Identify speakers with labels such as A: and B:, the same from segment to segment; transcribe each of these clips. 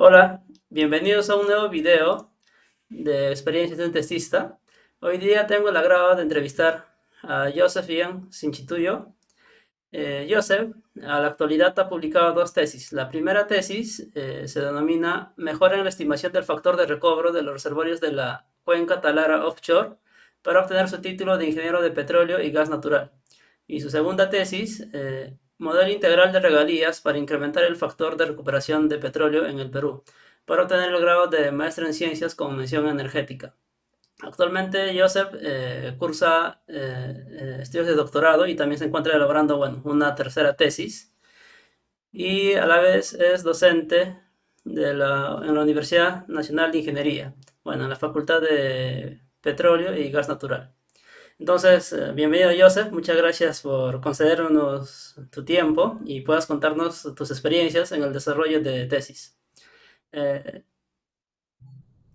A: Hola, bienvenidos a un nuevo video de experiencias de un testista. Hoy día tengo el agrado de entrevistar a Joseph Ian Sinchituyo. Joseph, a la actualidad ha publicado dos tesis. La primera tesis se denomina Mejora en la estimación del factor de recobro de los reservorios de la cuenca Talara Offshore para obtener su título de ingeniero de petróleo y gas natural. Y su segunda tesis, Modelo integral de regalías para incrementar el factor de recuperación de petróleo en el Perú, para obtener el grado de maestro en ciencias con mención energética. Actualmente Joseph cursa estudios de doctorado y también se encuentra elaborando, bueno, una tercera tesis y a la vez es docente en la Universidad Nacional de Ingeniería, bueno, en la Facultad de Petróleo y Gas Natural. Entonces, bienvenido Joseph, muchas gracias por concedernos tu tiempo y puedas contarnos tus experiencias en el desarrollo de tesis. Eh,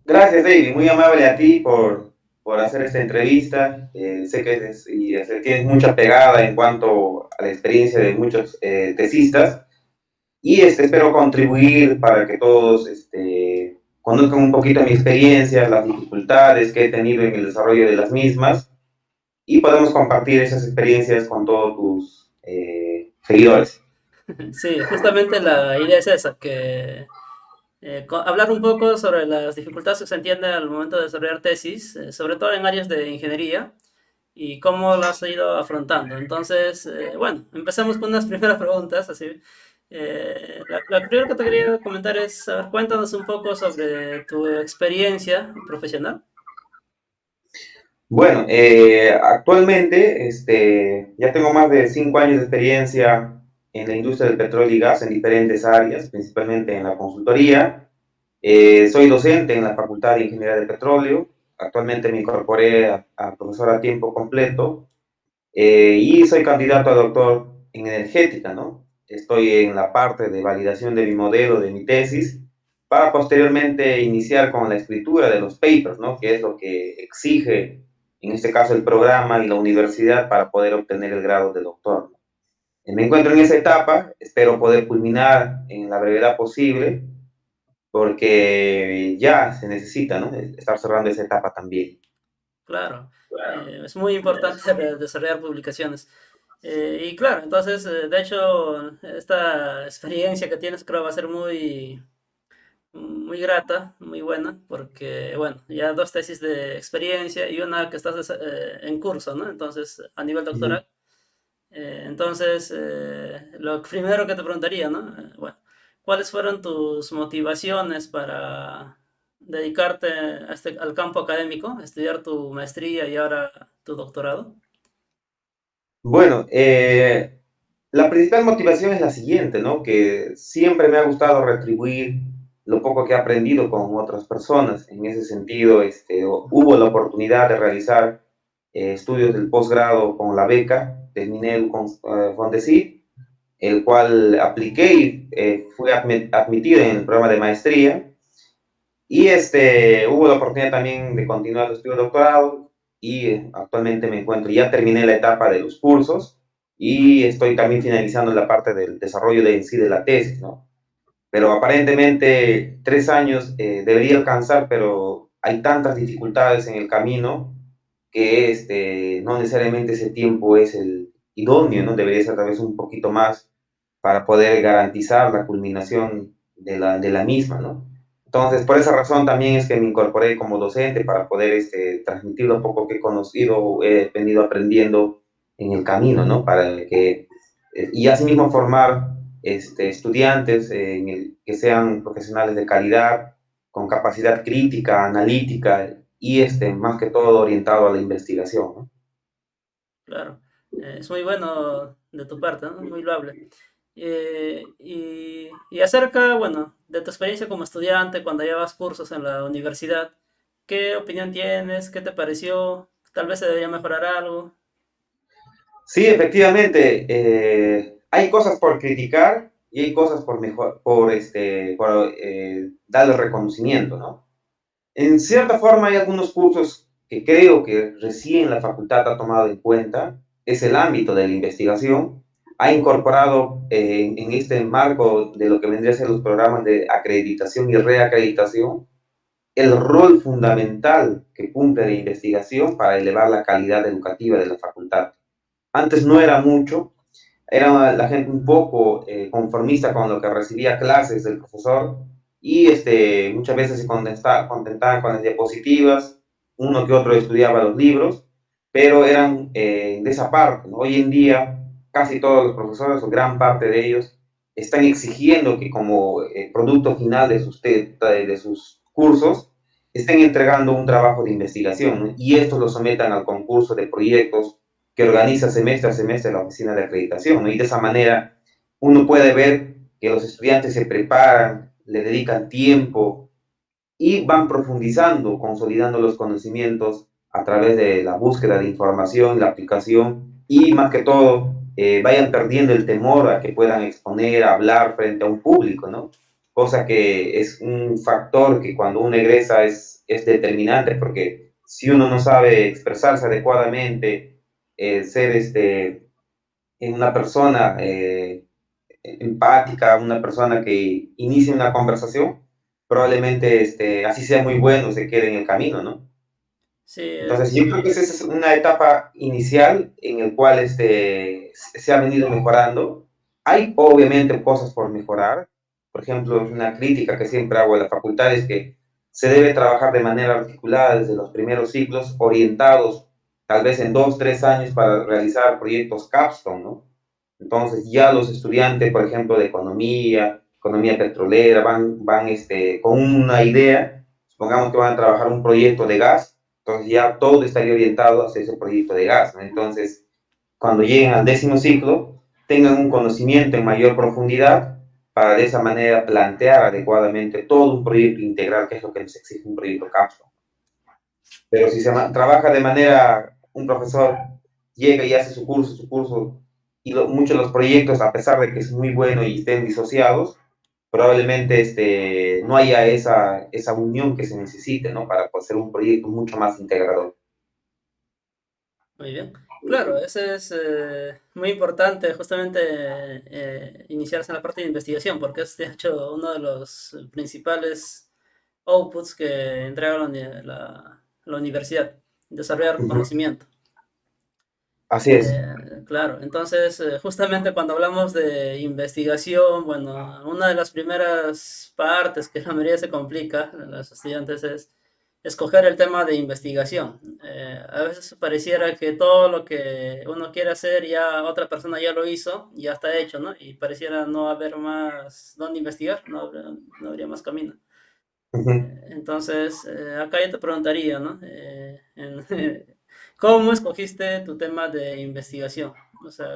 B: Gracias, David. Muy amable a ti por hacer esta entrevista. Sé que tienes mucha pegada en cuanto a la experiencia de muchos tesistas y espero contribuir para que todos conozcan un poquito mi experiencia, las dificultades que he tenido en el desarrollo de las mismas y podemos compartir esas experiencias con todos tus seguidores.
A: sí, justamente la idea es esa, que hablar un poco sobre las dificultades que se entiende al momento de desarrollar tesis, sobre todo en áreas de ingeniería, y cómo lo has ido afrontando. Entonces, bueno, empecemos con unas primeras preguntas, así. La primera que te quería comentar es, a ver, cuéntanos un poco sobre tu experiencia profesional.
B: Bueno, actualmente ya tengo más de 5 años de experiencia en la industria del petróleo y gas en diferentes áreas, principalmente en la consultoría. Soy docente en la Facultad de Ingeniería de Petróleo. Actualmente me incorporé a profesor a tiempo completo y soy candidato a doctor en energética, ¿no? Estoy en la parte de validación de mi modelo, de mi tesis, para posteriormente iniciar con la escritura de los papers, ¿no? Que es lo que exige, en este caso, el programa y la universidad para poder obtener el grado de doctor. Me encuentro en esa etapa, espero poder culminar en la brevedad posible, porque ya se necesita, ¿no? Estar cerrando esa etapa también.
A: Claro, es muy importante desarrollar publicaciones. Y claro, entonces, de hecho, esta experiencia que tienes creo va a ser muy grata, muy buena, porque, bueno, ya dos tesis de experiencia y una que estás en curso, ¿no? Entonces, a nivel doctoral. Entonces, lo primero que te preguntaría, ¿no? Bueno, ¿cuáles fueron tus motivaciones para dedicarte al campo académico, estudiar tu maestría y ahora tu doctorado?
B: Bueno, la principal motivación es la siguiente, ¿no? Que siempre me ha gustado retribuir lo poco que he aprendido con otras personas. En ese sentido, hubo la oportunidad de realizar estudios del posgrado con la beca del Minedu con Fondesit, el cual apliqué y fui admitido en el programa de maestría. Y hubo la oportunidad también de continuar el estudio de doctorado y actualmente me encuentro, ya terminé la etapa de los cursos y estoy también finalizando la parte del desarrollo de en sí de la tesis, ¿no? Pero aparentemente 3 años debería alcanzar, pero hay tantas dificultades en el camino que no necesariamente ese tiempo es el idóneo, ¿no? Debería ser tal vez un poquito más para poder garantizar la culminación de la misma, ¿no? Entonces, por esa razón también es que me incorporé como docente para poder transmitir lo poco que he conocido, he venido aprendiendo en el camino, ¿no? Para que, y asimismo formar estudiantes que sean profesionales de calidad, con capacidad crítica, analítica y más que todo orientado a la investigación, ¿no?
A: Claro, es muy bueno de tu parte, ¿no? Muy loable. Y acerca, bueno, de tu experiencia como estudiante, cuando llevas cursos en la universidad, ¿qué opinión tienes? ¿Qué te pareció? Tal vez se debería mejorar algo.
B: Sí, efectivamente, hay cosas por criticar y hay cosas por mejor, por darle reconocimiento, ¿no? En cierta forma hay algunos cursos que creo que recién la facultad ha tomado en cuenta, es el ámbito de la investigación, ha incorporado en este marco de lo que vendría a ser los programas de acreditación y reacreditación el rol fundamental que cumple la investigación para elevar la calidad educativa de la facultad. Antes no era mucho, era la gente un poco conformista con lo que recibía clases del profesor y muchas veces se contentaban con las diapositivas, uno que otro estudiaba los libros, pero eran de esa parte, ¿no? Hoy en día casi todos los profesores o gran parte de ellos están exigiendo que como producto final de sus cursos estén entregando un trabajo de investigación, ¿no? Y estos lo sometan al concurso de proyectos que organiza semestre a semestre la oficina de acreditación, ¿no? Y de esa manera uno puede ver que los estudiantes se preparan, le dedican tiempo y van profundizando, consolidando los conocimientos a través de la búsqueda de información, la aplicación y más que todo vayan perdiendo el temor a que puedan exponer, hablar frente a un público, ¿no? Cosa que es un factor que cuando uno egresa es determinante porque si uno no sabe expresarse adecuadamente, ser una persona empática, una persona que inicie una conversación, probablemente así sea muy bueno, se quede en el camino, ¿no?
A: Sí,
B: Entonces, yo creo que esa es una etapa inicial en el cual se ha venido mejorando. Hay obviamente cosas por mejorar. Por ejemplo, una crítica que siempre hago a la facultad es que se debe trabajar de manera articulada desde los primeros ciclos, orientados tal vez en 2, 3 años para realizar proyectos capstone, ¿no? Entonces, ya los estudiantes, por ejemplo, de economía petrolera, van con una idea, supongamos que van a trabajar un proyecto de gas, entonces ya todo estaría orientado hacia ese proyecto de gas, ¿no? Entonces, cuando lleguen al 10.º ciclo, tengan un conocimiento en mayor profundidad para de esa manera plantear adecuadamente todo un proyecto integral, que es lo que nos exige un proyecto cápsula. Pero si se trabaja de manera, un profesor llega y hace su curso, y muchos de los proyectos, a pesar de que es muy bueno y estén disociados, probablemente no haya esa unión que se necesite, ¿no? Para hacer un proyecto mucho más integrador.
A: muy bien. Claro, ese es muy importante justamente iniciarse en la parte de investigación, porque es de hecho uno de los principales outputs que entrega la universidad, desarrollar
B: Uh -huh.
A: conocimiento.
B: Así es.
A: Claro, entonces justamente cuando hablamos de investigación, bueno, una de las primeras partes que la mayoría se complica a los estudiantes es escoger el tema de investigación. A veces pareciera que todo lo que uno quiere hacer ya otra persona ya lo hizo, ya está hecho, ¿no? Y pareciera no haber más dónde investigar, no habría más camino.
B: Uh -huh.
A: Entonces, acá yo te preguntaría, ¿no? ¿Cómo escogiste tu tema de investigación? O sea,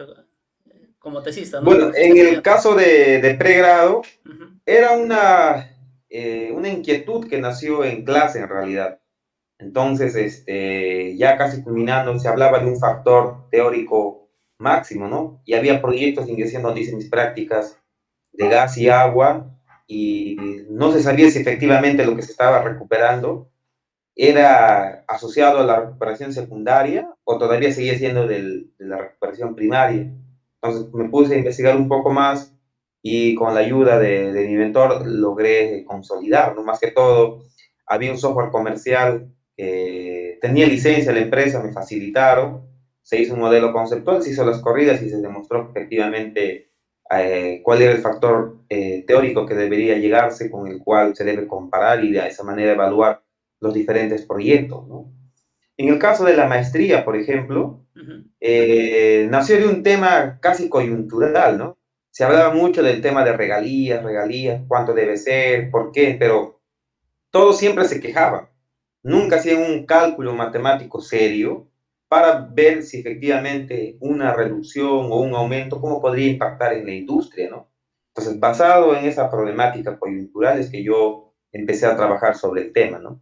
A: como tesista, ¿no?
B: Bueno,
A: Cuando fuiste
B: en el
A: estudiante.
B: caso de pregrado,
A: Ujú,
B: era una inquietud que nació en clase en realidad. Entonces, ya casi culminando, se hablaba de un factor teórico máximo, ¿no? Y había proyectos ingresando, dice mis prácticas, de gas y agua, y no se sabía si efectivamente lo que se estaba recuperando era asociado a la recuperación secundaria o todavía seguía siendo de la recuperación primaria. Entonces me puse a investigar un poco más y con la ayuda de mi mentor logré consolidar, ¿no? Más que todo, había un software comercial que tenía licencia la empresa, me facilitaron, se hizo un modelo conceptual, se hizo las corridas y se demostró efectivamente cuál era el factor teórico que debería llegarse, con el cual se debe comparar y de esa manera evaluar los diferentes proyectos, ¿no? En el caso de la maestría, por ejemplo,
A: ujú.
B: nació de un tema casi coyuntural, ¿no? Se hablaba mucho del tema de regalías, cuánto debe ser, por qué, pero todos siempre se quejaban. Nunca hacían un cálculo matemático serio para ver si efectivamente una reducción o un aumento, cómo podría impactar en la industria, ¿no? Entonces, basado en esa problemática coyuntural es que yo empecé a trabajar sobre el tema, ¿no?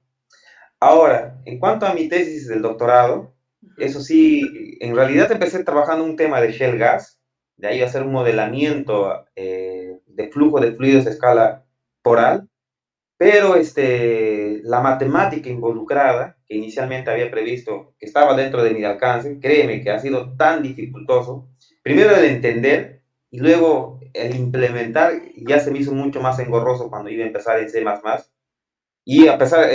B: Ahora, en cuanto a mi tesis del doctorado,
A: Ujú.
B: eso sí, en realidad empecé trabajando un tema de shale gas, de ahí hacer un modelamiento de flujo de fluidos a escala poral, pero la matemática involucrada, que inicialmente había previsto que estaba dentro de mi alcance, créeme que ha sido tan dificultoso, primero el entender y luego el implementar ya se me hizo mucho más engorroso cuando iba a empezar en C++. Y a pesar,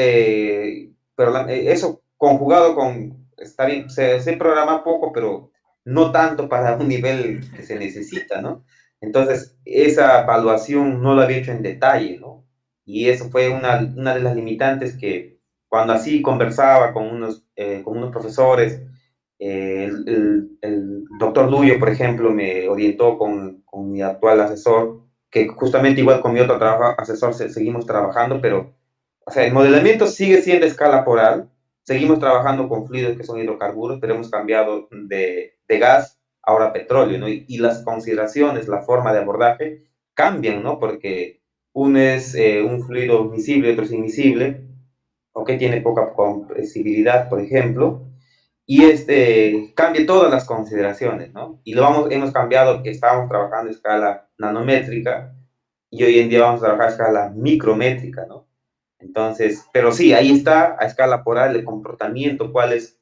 B: pero eso conjugado con, está bien, sé programar poco, pero no tanto para un nivel que se necesita, ¿no? Entonces, esa evaluación no lo había hecho en detalle, ¿no? Y eso fue una de las limitantes que cuando así conversaba con unos profesores, el doctor Luyo, por ejemplo, me orientó con mi actual asesor, que justamente igual con mi otro trabajo, asesor seguimos trabajando, pero o sea, el modelamiento sigue siendo escala poral, seguimos trabajando con fluidos que son hidrocarburos, pero hemos cambiado de gas ahora a petróleo, ¿no? Y las consideraciones, la forma de abordaje cambian, ¿no? Porque uno es un fluido miscible, otro es invisible, o que tiene poca compresibilidad, por ejemplo, y este cambia todas las consideraciones, ¿no? Y hemos cambiado, que estábamos trabajando a escala nanométrica, y hoy en día vamos a trabajar a escala micrométrica, ¿no? Entonces, pero sí, ahí está a escala poral el comportamiento, cuál es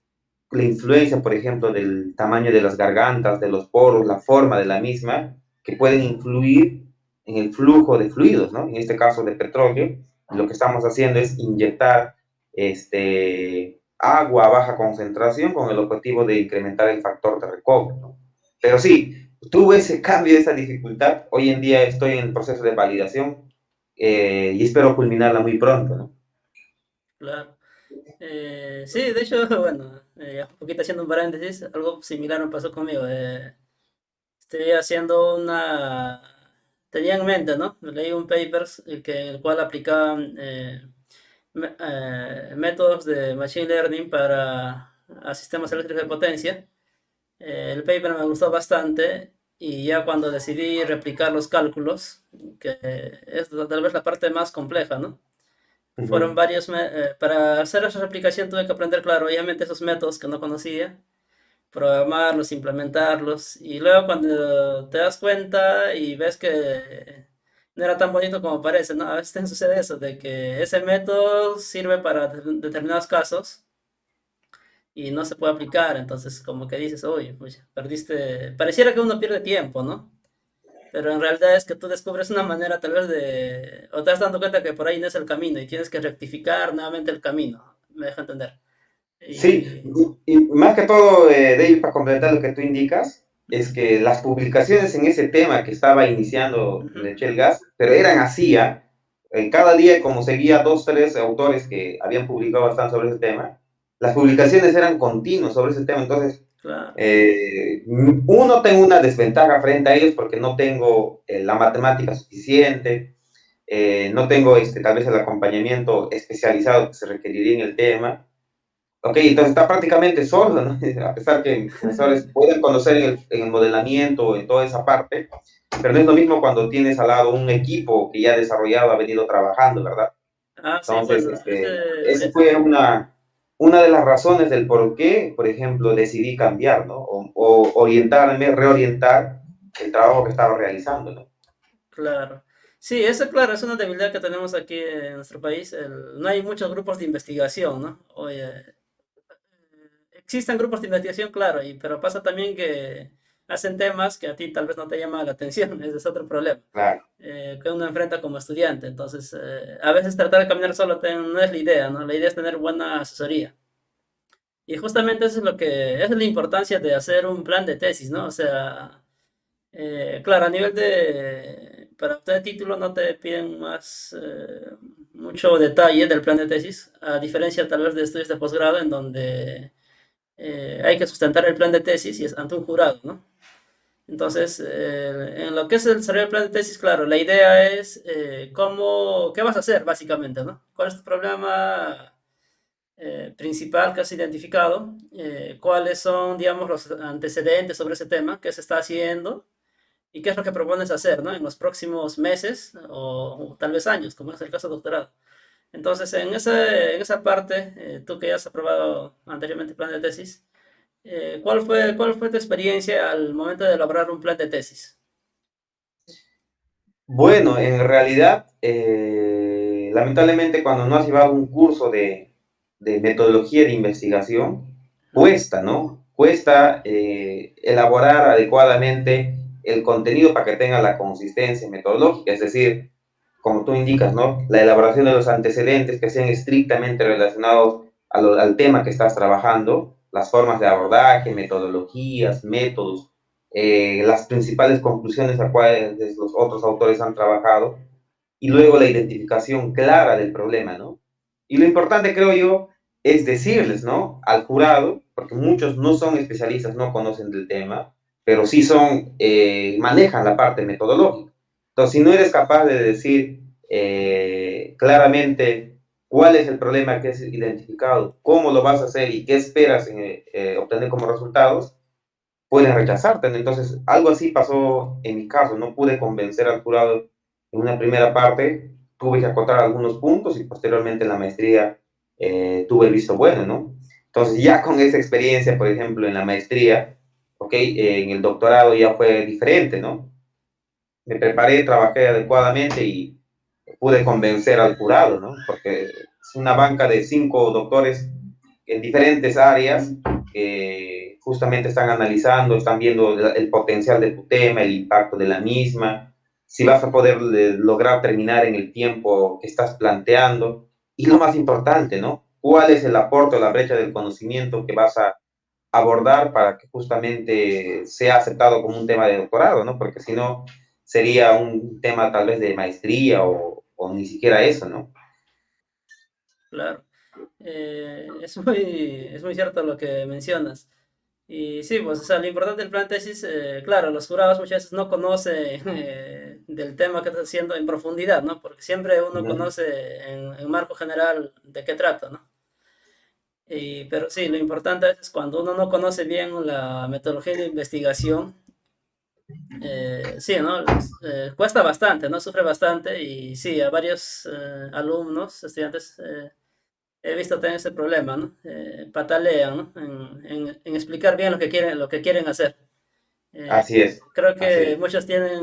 B: la influencia, por ejemplo, del tamaño de las gargantas, de los poros, la forma de la misma, que pueden influir en el flujo de fluidos, ¿no? En este caso de petróleo, lo que estamos haciendo es inyectar agua a baja concentración con el objetivo de incrementar el factor de recobro, ¿no? Pero sí, tuve ese cambio, esa dificultad. Hoy en día estoy en el proceso de validación y espero culminarla muy pronto, ¿no?
A: Claro. Sí, de hecho, bueno, un poquito haciendo un paréntesis, algo similar me pasó conmigo. Estoy haciendo una... Tenía en mente, ¿no? Leí un paper en el cual aplicaban métodos de Machine Learning para a sistemas eléctricos de potencia. El paper me gustó bastante y ya cuando decidí replicar los cálculos, que es tal vez la parte más compleja, ¿no?
B: Uh
A: Fueron
B: -huh.
A: varios... para hacer esa replicación tuve que aprender, claro, obviamente esos métodos que no conocía, programarlos, implementarlos, y luego cuando te das cuenta y ves que no era tan bonito como parece, ¿no? A veces te sucede eso, de que ese método sirve para determinados casos y no se puede aplicar, entonces como que dices, uy, pues, perdiste, pareciera que uno pierde tiempo, ¿no? Pero en realidad es que tú descubres una manera tal vez de, o te das dando cuenta que por ahí no es el camino y tienes que rectificar nuevamente el camino, me deja entender.
B: Sí,
A: Y...
B: y más que todo, David, para completar lo que tú indicas, es que las publicaciones en ese tema que estaba iniciando
A: Ujú,
B: de Shell Gas, pero eran así, ¿eh? Cada día, como seguía dos, tres autores que habían publicado bastante sobre ese tema, las publicaciones eran continuas sobre ese tema, entonces,
A: claro.
B: uno, tengo una desventaja frente a ellos porque no tengo la matemática suficiente, no tengo tal vez el acompañamiento especializado que se requeriría en el tema. Ok, entonces está prácticamente solo, ¿no? A pesar que profesores pueden conocer en el modelamiento, en toda esa parte, pero no es lo mismo cuando tienes al lado un equipo que ya desarrollado, ha venido trabajando, ¿verdad?
A: Ah, sí,
B: Entonces,
A: bueno,
B: esa fue una de las razones del por qué, por ejemplo, decidí cambiar, ¿no? O orientarme, reorientar el trabajo que estaba realizando, ¿no?
A: claro. Sí, eso claro, es una debilidad que tenemos aquí en nuestro país. No hay muchos grupos de investigación, ¿no? Oye, existen grupos de investigación, claro, pero pasa también que hacen temas que a ti tal vez no te llaman la atención, ese es otro problema,
B: Claro.
A: que uno enfrenta como estudiante. Entonces, a veces tratar de caminar solo no es la idea, ¿no? La idea es tener buena asesoría. Y justamente eso es lo que, esa es la importancia de hacer un plan de tesis, ¿no? O sea, claro, a nivel para obtener título no te piden más, mucho detalle del plan de tesis, a diferencia tal vez de estudios de posgrado en donde hay que sustentar el plan de tesis y es ante un jurado, ¿no? Entonces, en lo que es el desarrollo del plan de tesis, claro, la idea es qué vas a hacer básicamente, ¿no? ¿Cuál es tu problema principal que has identificado? ¿Cuáles son, digamos, los antecedentes sobre ese tema? ¿Qué se está haciendo? ¿Y qué es lo que propones hacer, ¿no? En los próximos meses o tal vez años, como es el caso de doctorado. Entonces, en esa parte, tú que ya has aprobado anteriormente el plan de tesis, cuál fue tu experiencia al momento de elaborar un plan de tesis?
B: Bueno, en realidad, lamentablemente cuando no has llevado un curso de metodología de investigación, cuesta, ¿no? cuesta elaborar adecuadamente el contenido para que tenga la consistencia metodológica, es decir, como tú indicas, ¿no? La elaboración de los antecedentes que sean estrictamente relacionados al tema que estás trabajando, las formas de abordaje, metodologías, métodos, las principales conclusiones a cuales los otros autores han trabajado, y luego la identificación clara del problema, ¿no? Y lo importante, creo yo, es decirles, ¿no? Al jurado, porque muchos no son especialistas, no conocen del tema, pero sí manejan la parte metodológica. Entonces, si no eres capaz de decir claramente cuál es el problema que es identificado, cómo lo vas a hacer y qué esperas obtener como resultados, pueden rechazarte. Entonces, algo así pasó en mi caso. No pude convencer al jurado en una primera parte, tuve que acotar algunos puntos y posteriormente en la maestría tuve el visto bueno, ¿no? Entonces, ya con esa experiencia, por ejemplo, en la maestría, ok, en el doctorado ya fue diferente, ¿no? Me preparé, trabajé adecuadamente y pude convencer al jurado, ¿no? Porque es una banca de 5 doctores en diferentes áreas que justamente están analizando, están viendo el potencial de tu tema, el impacto de la misma, si vas a poder lograr terminar en el tiempo que estás planteando y lo más importante, ¿no? ¿Cuál es el aporte o la brecha del conocimiento que vas a abordar para que justamente sea aceptado como un tema de doctorado, ¿no? Porque si no, sería un tema tal vez de maestría o ni siquiera eso, ¿no?
A: Claro. Es muy cierto lo que mencionas. Y sí, pues, o sea, lo importante del plan tesis, claro, los jurados muchas veces no conocen del tema que estás haciendo en profundidad, ¿no? Porque siempre uno
B: Ujú.
A: conoce en marco general de qué trata, ¿no? Pero sí, lo importante es cuando uno no conoce bien la metodología de investigación, sí, ¿no? Cuesta bastante, ¿no? Sufre bastante y sí, a varios alumnos, estudiantes, he visto tener ese problema, ¿no? Patalean, ¿no? En explicar bien lo que quieren hacer. Eh,
B: Así es,
A: Creo
B: así
A: que
B: es.
A: muchos tienen,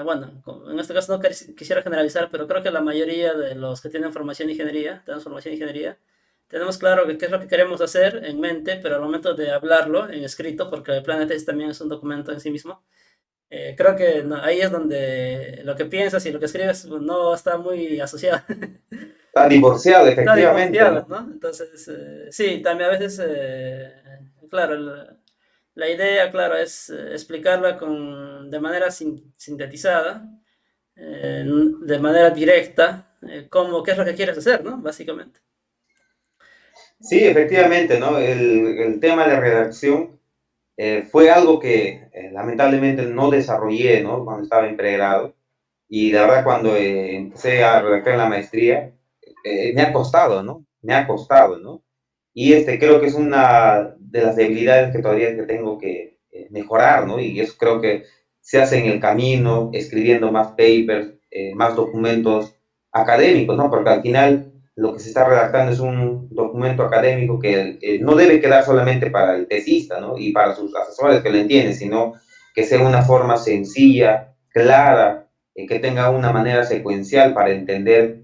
A: bueno, en este caso no quisiera generalizar, pero creo que la mayoría de los que tienen formación de ingeniería, tenemos formación de ingeniería, tenemos claro qué es lo que queremos hacer en mente, pero al momento de hablarlo en escrito, porque el plan de tesis también es un documento en sí mismo, creo que ahí es donde lo que piensas y lo que escribes no está muy asociado.
B: Está divorciado,
A: Está
B: efectivamente,
A: divorciado,
B: ¿no?
A: ¿no? Entonces, sí, también a veces, claro, la idea, claro, es explicarla de manera sintetizada, de manera directa, qué es lo que quieres hacer, ¿no? Básicamente.
B: Sí, efectivamente, ¿no? El tema de redacción fue algo que lamentablemente no desarrollé, ¿no? Cuando estaba en pregrado. Y la verdad, cuando empecé a redactar en la maestría, me ha costado, ¿no? Me ha costado, ¿no? Y creo que es una de las debilidades que todavía que tengo que mejorar, ¿no? Y eso creo que se hace en el camino, escribiendo más papers, más documentos académicos, ¿no? Porque al final lo que se está redactando es un documento académico que no debe quedar solamente para el tesista, ¿no? Y para sus asesores que lo entienden, sino que sea una forma sencilla, clara, que tenga una manera secuencial para entender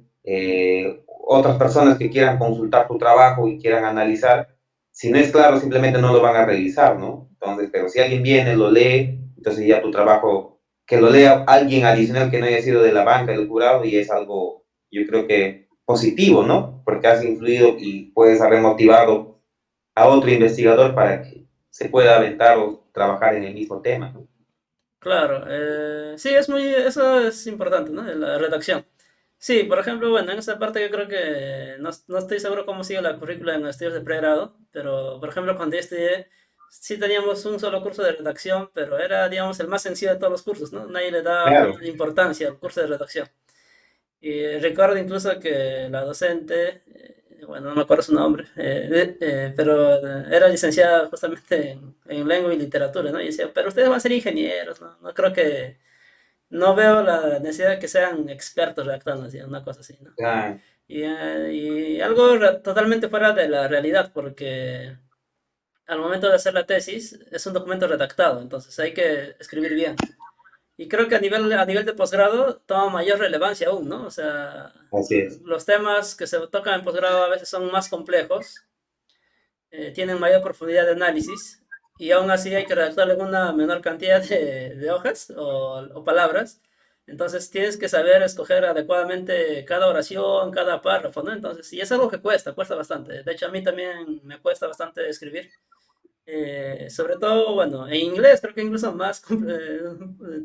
B: otras personas que quieran consultar tu trabajo y quieran analizar. Si no es claro, simplemente no lo van a revisar, ¿no? Entonces, pero si alguien viene, lo lee, entonces ya tu trabajo, que lo lea alguien adicional que no haya sido de la banca, del jurado, y es algo, yo creo que positivo, ¿no? Porque has influido y puedes haber motivado a otro investigador para que se pueda aventar o trabajar en el mismo tema, ¿no?
A: Claro, sí, eso es importante, ¿no? La redacción. Sí, por ejemplo, bueno, en esa parte yo creo que no estoy seguro cómo sigue la currícula en los estudios de pregrado, pero por ejemplo cuando yo estudié, sí teníamos un solo curso de redacción, pero era, digamos, el más sencillo de todos los cursos, ¿no? Nadie le daba
B: Claro,
A: importancia al curso de redacción. Y recuerdo incluso que la docente, bueno, no me acuerdo su nombre, pero era licenciada justamente en lengua y literatura, ¿no? Y decía, pero ustedes van a ser ingenieros, ¿no? No creo que, no veo la necesidad de que sean expertos redactando, así, una cosa así, ¿no?
B: claro.
A: Y algo totalmente fuera de la realidad, porque al momento de hacer la tesis es un documento redactado, entonces hay que escribir bien. Y creo que a nivel de posgrado toma mayor relevancia aún, ¿no? O sea,
B: Así es.
A: los temas que se tocan en posgrado a veces son más complejos, tienen mayor profundidad de análisis. y aún así hay que redactarle una menor cantidad de hojas o palabras. Entonces tienes que saber escoger adecuadamente cada oración, cada párrafo, ¿no? Entonces, y es algo que cuesta bastante. De hecho, a mí también me cuesta bastante escribir. Sobre todo, bueno, en inglés creo que incluso más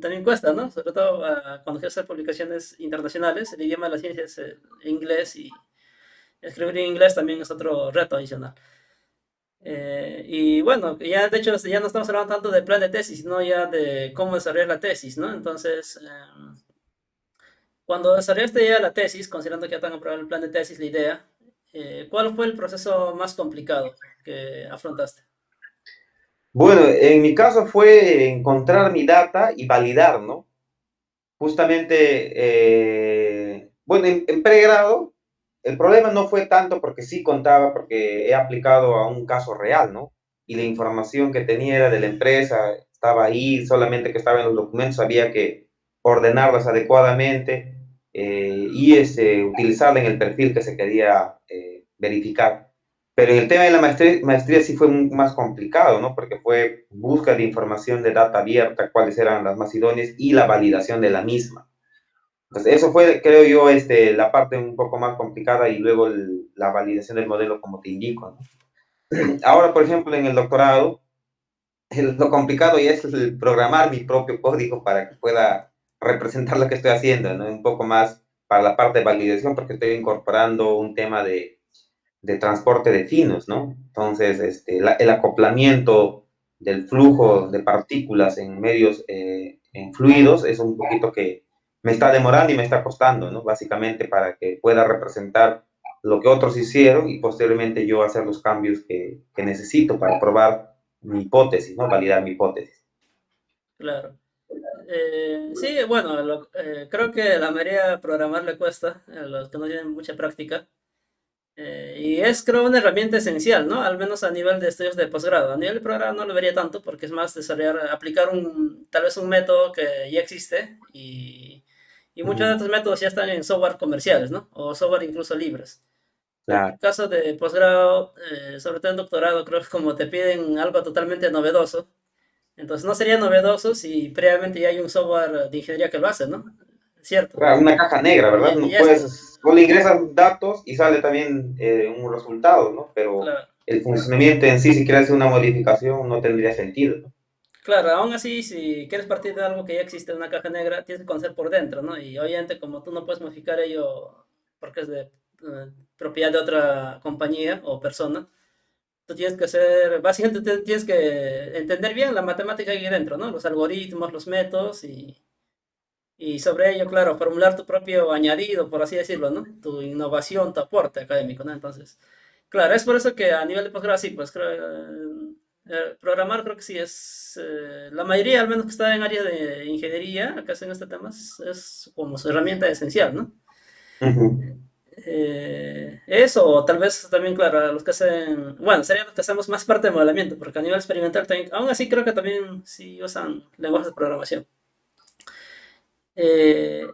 A: también cuesta, ¿no? Sobre todo cuando quieres hacer publicaciones internacionales, el idioma de la ciencia es inglés y escribir en inglés también es otro reto adicional. Y bueno, ya de hecho ya no estamos hablando tanto del plan de tesis, sino ya de cómo desarrollar la tesis, ¿no? Entonces, cuando desarrollaste ya la tesis, considerando que ya te han aprobado el plan de tesis, la idea, ¿cuál fue el proceso más complicado que afrontaste?
B: Bueno, en mi caso fue encontrar mi data y validar, ¿no? Justamente, bueno, en pregrado, el problema no fue tanto porque sí contaba, porque he aplicado a un caso real, ¿no? Y la información que tenía era de la empresa, estaba ahí, solamente que estaba en los documentos, había que ordenarlas adecuadamente y utilizarla en el perfil que se quería verificar. Pero en el tema de la maestría sí fue más complicado, ¿no? Porque fue búsqueda de información de data abierta, cuáles eran las más idóneas y la validación de la misma. Entonces, eso fue, creo yo, la parte un poco más complicada y luego la validación del modelo, como te indico, ¿no? Ahora, por ejemplo, en el doctorado, lo complicado ya es el programar mi propio código para que pueda representar lo que estoy haciendo, ¿no? Un poco más para la parte de validación, porque estoy incorporando un tema de transporte de finos, ¿no? Entonces, el acoplamiento del flujo de partículas en medios, en fluidos, es un poquito que me está demorando y me está costando, ¿no? Básicamente para que pueda representar lo que otros hicieron y posteriormente yo hacer los cambios que necesito para probar mi hipótesis, ¿no? Validar mi hipótesis.
A: Claro. Sí, bueno, creo que la mayoría de programar le cuesta a los que no tienen mucha práctica. Y es, creo, una herramienta esencial, ¿no? Al menos a nivel de estudios de posgrado. A nivel de programa no lo vería tanto porque es más desarrollar, aplicar tal vez un método que ya existe y muchos de
B: Ujú.
A: estos métodos ya están en software comerciales, ¿no? O software incluso libres. En el
B: Claro.
A: caso de posgrado, sobre todo en doctorado, creo que como te piden algo totalmente novedoso, entonces no sería novedoso si previamente ya hay un software de ingeniería que lo hace, ¿no? ¿Cierto?
B: Claro, una caja negra, ¿verdad?
A: Y
B: No
A: ya está.
B: puedes, solo ingresas datos y sale también un resultado, ¿no? Pero
A: Claro.
B: el funcionamiento en sí, si quieres hacer una modificación, no tendría sentido, ¿no?
A: Claro, aún así, si quieres partir de algo que ya existe en una caja negra, tienes que conocer por dentro, ¿no? Y obviamente como tú no puedes modificar ello porque es de propiedad de otra compañía o persona, tú tienes que hacer, básicamente tienes que entender bien la matemática que hay dentro, ¿no? Los algoritmos, los métodos y sobre ello, claro, formular tu propio añadido, por así decirlo, ¿no? Tu innovación, tu aporte académico, ¿no? Entonces, claro, es por eso que a nivel de posgrado sí, pues creo, programar creo que sí es, la mayoría, al menos que está en área de ingeniería, acá hacen este tema, es como su herramienta esencial, ¿no?
B: Ujú.
A: Eso, o tal vez también, claro, a los que hacen, bueno, sería los que hacemos más parte de modelamiento, porque a nivel experimental también, aún así creo que también sí usan lenguajes de programación. Eh,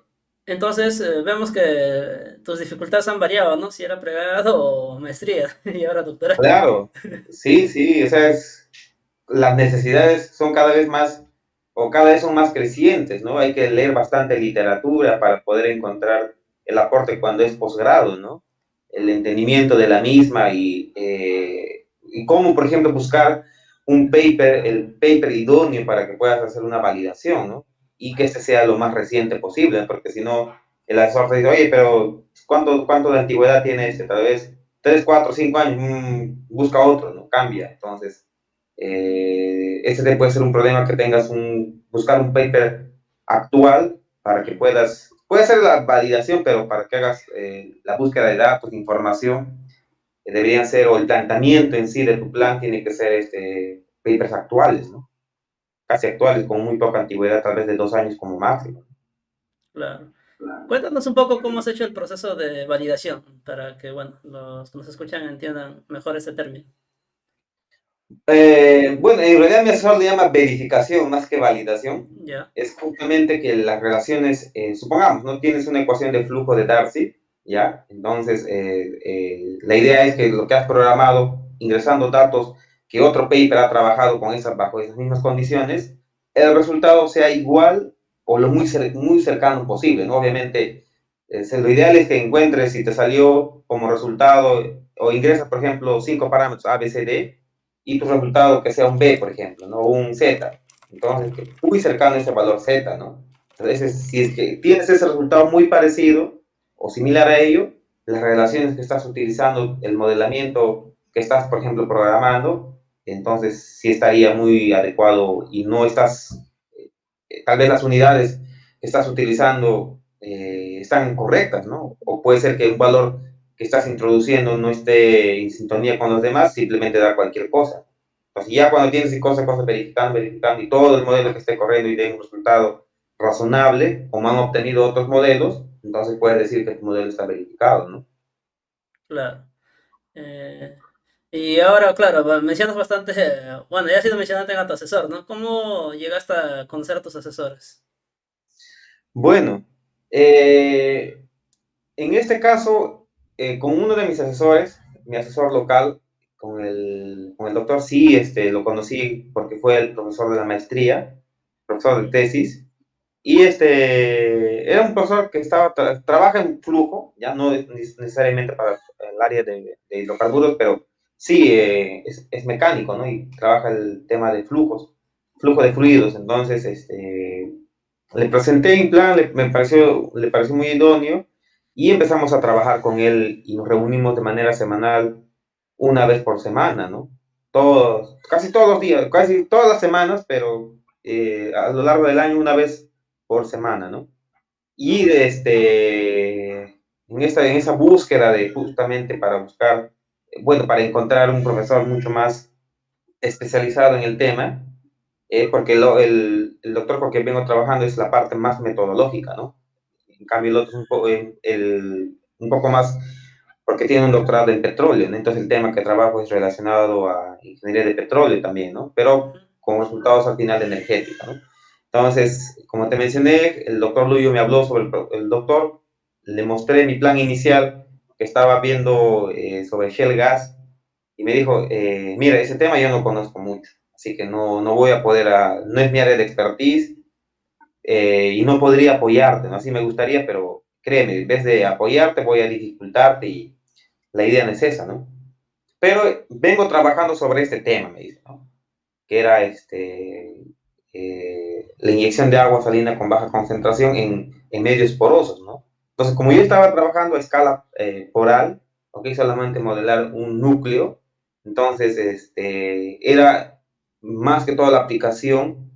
A: entonces, vemos que tus dificultades han variado, ¿no? Si era pregrado o maestría y ahora doctorado.
B: Claro, sí, sí, o sea, las necesidades son cada vez más, o cada vez son más crecientes, ¿no? Hay que leer bastante literatura para poder encontrar el aporte cuando es posgrado, ¿no? El entendimiento de la misma y cómo, por ejemplo, buscar el paper idóneo para que puedas hacer una validación, ¿no? Y que este sea lo más reciente posible, porque si no, el asesor te dice, oye, pero ¿cuánto de antigüedad tiene este? Tal vez 3, 4, 5 años, busca otro, ¿no? Cambia. Entonces, ese puede ser un problema que tengas buscar un paper actual para que puede ser la validación, pero para que hagas la búsqueda de datos, información, deberían ser, o el planteamiento en sí de tu plan tiene que ser papers actuales, ¿no? Casi actuales, con muy poca antigüedad, tal vez de 2 años como máximo.
A: Claro. Cuéntanos un poco cómo has hecho el proceso de validación para que, bueno, los que nos escuchan entiendan mejor ese término.
B: Bueno, en realidad mi asesor le llama verificación más que validación.
A: Ya,
B: Es justamente que las relaciones, supongamos, no tienes una ecuación de flujo de Darcy, ¿ya? Entonces, la idea es que lo que has programado, ingresando datos que otro paper ha trabajado con bajo esas mismas condiciones, el resultado sea igual o lo muy cercano posible, ¿no? Obviamente, lo ideal es que encuentres si te salió como resultado o ingresas, por ejemplo, 5 parámetros A, B, C, D, y tu resultado que sea un B, por ejemplo, ¿no? O un Z. Entonces, que muy cercano a ese valor Z, ¿no? Entonces, si es que tienes ese resultado muy parecido o similar a ello, las relaciones que estás utilizando, el modelamiento que estás, por ejemplo, programando, entonces sí estaría muy adecuado y no estás, tal vez las unidades que estás utilizando están correctas, ¿no? O puede ser que un valor que estás introduciendo no esté en sintonía con los demás, simplemente da cualquier cosa. Entonces ya cuando tienes cosas verificando y todo el modelo que esté corriendo y dé un resultado razonable, como han obtenido otros modelos, entonces puedes decir que tu modelo está verificado, ¿no?
A: Claro. Eh, y ahora, claro, mencionas bastante, bueno, ya has sido mencionante a tu asesor, ¿no? ¿Cómo llegaste a conocer a tus asesores?
B: Bueno, en este caso, con uno de mis asesores, mi asesor local, con el doctor, sí, lo conocí porque fue el profesor de la maestría, profesor de tesis, y era un profesor que trabaja en flujo, ya no necesariamente para el área de hidrocarburos, pero sí es mecánico, ¿no? Y trabaja el tema de flujos, flujo de fluidos. Entonces, le presenté mi plan, le pareció muy idóneo y empezamos a trabajar con él y nos reunimos de manera semanal, una vez por semana, ¿no? Casi todos los días, casi todas las semanas, pero a lo largo del año una vez por semana, ¿no? Y en esa búsqueda de justamente para buscar, bueno, para encontrar un profesor mucho más especializado en el tema, porque el doctor con quien vengo trabajando es la parte más metodológica, ¿no? En cambio, el otro es un poco más, porque tiene un doctorado en petróleo, ¿no? Entonces el tema que trabajo es relacionado a ingeniería de petróleo también, ¿no? Pero con resultados al final de energética, ¿no? Entonces, como te mencioné, el doctor Luyo me habló sobre el doctor, le mostré mi plan inicial que estaba viendo sobre Shell Gas y me dijo, mira, ese tema yo no conozco mucho, así que no voy a poder, no es mi área de expertise y no podría apoyarte, ¿no? Así me gustaría, pero créeme, en vez de apoyarte voy a dificultarte y la idea no es esa, ¿no? Pero vengo trabajando sobre este tema, me dice, ¿no? Que era la inyección de agua salina con baja concentración en medios porosos, ¿no? Entonces, como yo estaba trabajando a escala poral, ok, solamente modelar un núcleo, entonces era más que toda la aplicación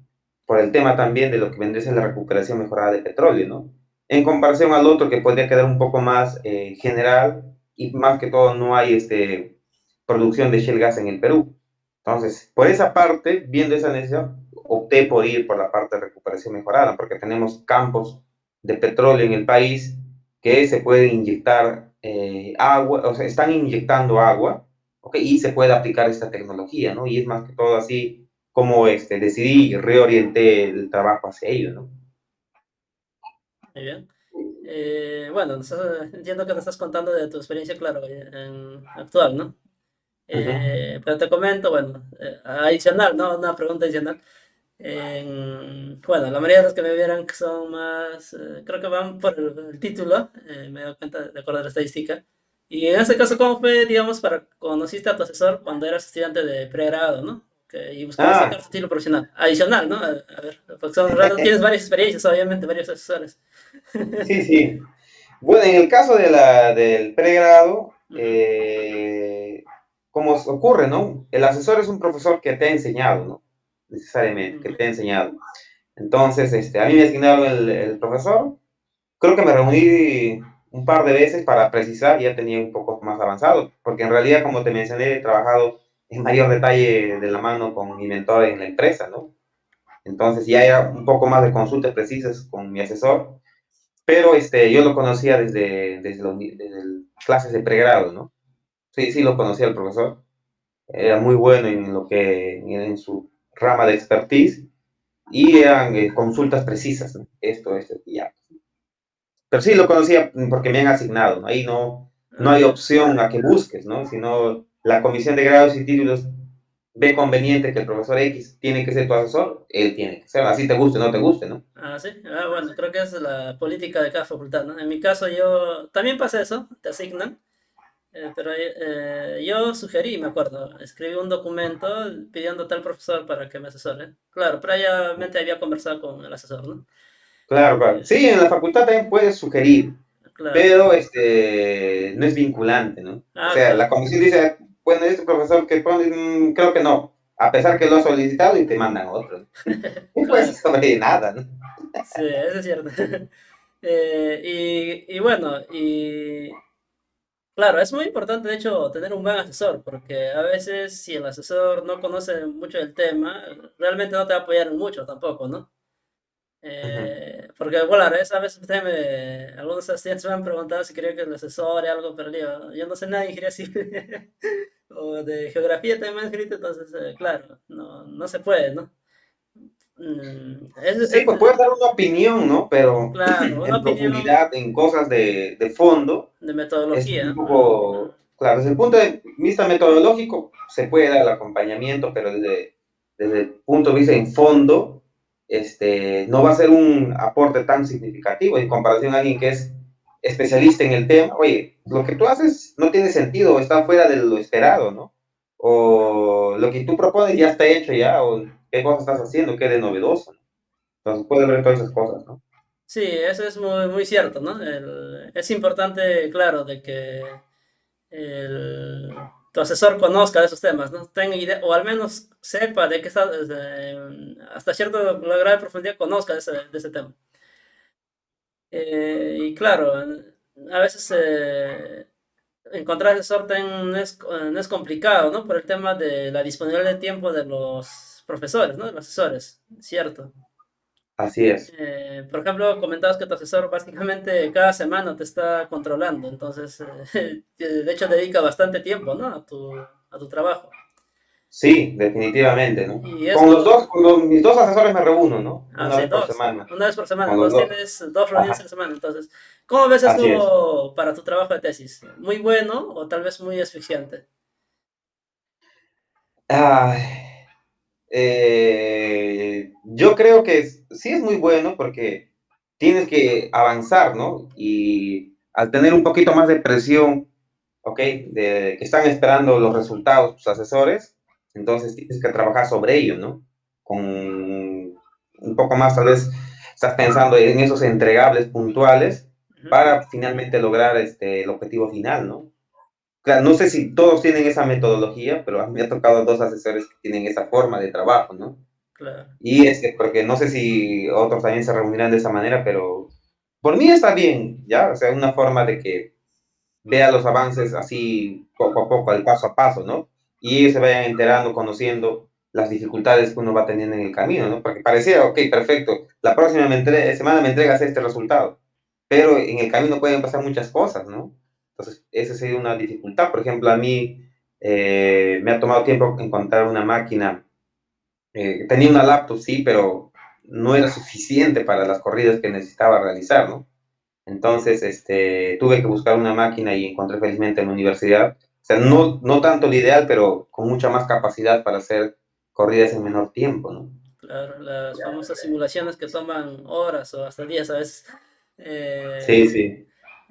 B: por el tema también de lo que vendría a ser la recuperación mejorada de petróleo, ¿no? En comparación al otro que podría quedar un poco más general y más que todo no hay producción de shale gas en el Perú. Entonces, por esa parte, viendo esa necesidad, opté por ir por la parte de recuperación mejorada, porque tenemos campos de petróleo en el país que se puede inyectar agua, o sea, están inyectando agua, ¿okay? Y se puede aplicar esta tecnología, ¿no? Y es más que todo así como decidí y reorienté el trabajo hacia ello, ¿no?
A: Muy bien. Bueno, entiendo que te estás contando de tu experiencia, claro, actual, ¿no?
B: Uh -huh.
A: Pero te comento, bueno, adicional, ¿no? Una pregunta adicional. Bueno, la mayoría de los que me vieron que son más, creo que van por el título, me doy cuenta de acuerdo a la estadística. Y en este caso, ¿cómo fue, digamos, para conociste a tu asesor cuando eras estudiante de pregrado, ¿no? Y buscabas
B: Ah,
A: sacar tu título profesional? Adicional, ¿no? A ver, porque son raros, tienes varias experiencias, obviamente, varios asesores.
B: sí, sí. Bueno, en el caso del pregrado,
A: Ujú,
B: como ocurre, ¿no? El asesor es un profesor que te ha enseñado, ¿no? Necesariamente, que
A: ujú,
B: te ha enseñado. Entonces, a mí me asignaron el profesor. Creo que me reuní un par de veces para precisar, ya tenía un poco más avanzado, porque en realidad, como te mencioné, he trabajado en mayor detalle de la mano con mi mentor en la empresa, ¿no? Entonces ya era un poco más de consultas precisas con mi asesor, pero yo lo conocía desde clases de pregrado, ¿no? Sí, sí lo conocía el profesor, era muy bueno en su rama de expertise y eran consultas precisas, ¿no? Esto, y ya. Pero sí lo conocía porque me han asignado, ¿no? Ahí no
A: ah,
B: hay
A: ya.
B: opción a que busques, ¿no? Sino la comisión de grados y títulos ve conveniente que el profesor X tiene que ser tu asesor, él tiene que ser, así te guste o no te guste, ¿no?
A: Ah, sí. Ah, bueno, creo que es la política de cada facultad, ¿no? En mi caso yo también pasa eso, te asignan, pero yo sugerí, me acuerdo, escribí un documento pidiendo a tal profesor para que me asesore. Claro, previamente había conversado con el asesor, ¿no?
B: Claro, claro.
A: Eh,
B: Sí, en la facultad también puedes sugerir,
A: claro.
B: pero no es vinculante, ¿no? O
A: Ah,
B: sea, la
A: claro.
B: comisión dice, bueno, este profesor que pone, creo que no, a pesar que lo ha solicitado y te mandan otro. Y
A: Claro.
B: pues sobre nada, ¿no?
A: Sí, eso es cierto. Y bueno, y claro, es muy importante, de hecho, tener un buen asesor, porque a veces si el asesor no conoce mucho del tema, realmente no te va a apoyar en mucho tampoco, ¿no?
B: Ujú.
A: Porque, bueno, a veces también algunos estudiantes me han preguntado si quería que les asesore algo, pero yo no sé nada de ingeniería civil o de geografía también me han escrito, entonces, claro, no se puede, ¿no?
B: Sí, pues puedes dar una opinión, ¿no? Pero
A: claro, una
B: en
A: opinión
B: profundidad, en cosas de fondo,
A: de
B: es
A: metodología.
B: un poco, claro, desde el punto de vista metodológico se puede dar el acompañamiento, pero desde el punto de vista en fondo, no va a ser un aporte tan significativo en comparación a alguien que es especialista en el tema. Oye, lo que tú haces no tiene sentido, está fuera de lo esperado, ¿no? O lo que tú propones ya está hecho ya, o qué cosas estás haciendo, qué de novedoso, ¿no? Entonces puede ver todas esas cosas, ¿no?
A: Sí, eso es muy, muy cierto, ¿no? Es importante, claro, de que tu asesor conozca de esos temas, ¿no? Tenga idea, o al menos sepa de qué está, hasta cierto grado de profundidad conozca de ese tema. Y claro, a veces encontrar asesor no es complicado, ¿no? Por el tema de la disponibilidad de tiempo de los profesores, ¿no? De los asesores, ¿cierto?
B: Así es.
A: Por ejemplo, comentabas que tu asesor básicamente cada semana te está controlando, entonces, de hecho, dedica bastante tiempo, ¿no? A tu trabajo.
B: Sí, definitivamente, ¿no?
A: Y
B: Con los
A: eso,
B: dos, mis dos asesores me reúno, ¿no? Una
A: hace
B: vez por
A: dos,
B: semana,
A: una vez por semana,
B: con los
A: entonces
B: dos.
A: tienes dos reuniones a
B: Ajá,
A: la semana, entonces, ¿cómo ves
B: así es.
A: eso para tu trabajo de tesis? ¿Muy bueno o tal vez muy asfixiante?
B: Ay, yo creo que sí es muy bueno porque tienes que avanzar, ¿no? Y al tener un poquito más de presión, ¿ok? De que están esperando los resultados tus asesores, entonces tienes que trabajar sobre ello, ¿no? Con un poco más, tal vez estás pensando en esos entregables puntuales
A: Ujú,
B: para finalmente lograr el objetivo final, ¿no? Claro, no sé si todos tienen esa metodología, pero a mí me ha tocado dos asesores que tienen esa forma de trabajo, ¿no?
A: claro,
B: Y porque no sé si otros también se reunirán de esa manera, pero por mí está bien, ¿ya? O sea, una forma de que vea los avances así poco a poco, al paso a paso, ¿no? Y ellos se vayan enterando, conociendo las dificultades que uno va teniendo en el camino, ¿no? Porque parecía, ok, perfecto, la próxima semana me entregas este resultado, pero en el camino pueden pasar muchas cosas, ¿no? Entonces, esa sería una dificultad. Por ejemplo, a mí me ha tomado tiempo encontrar una máquina. Tenía una laptop, sí, pero no era suficiente para las corridas que necesitaba realizar, ¿no? Entonces, tuve que buscar una máquina y encontré felizmente en la universidad. O sea, no tanto lo ideal, pero con mucha más capacidad para hacer corridas en menor tiempo, ¿no?
A: claro, las famosas simulaciones que toman horas o hasta días a veces.
B: Sí,
A: Eh,
B: sí.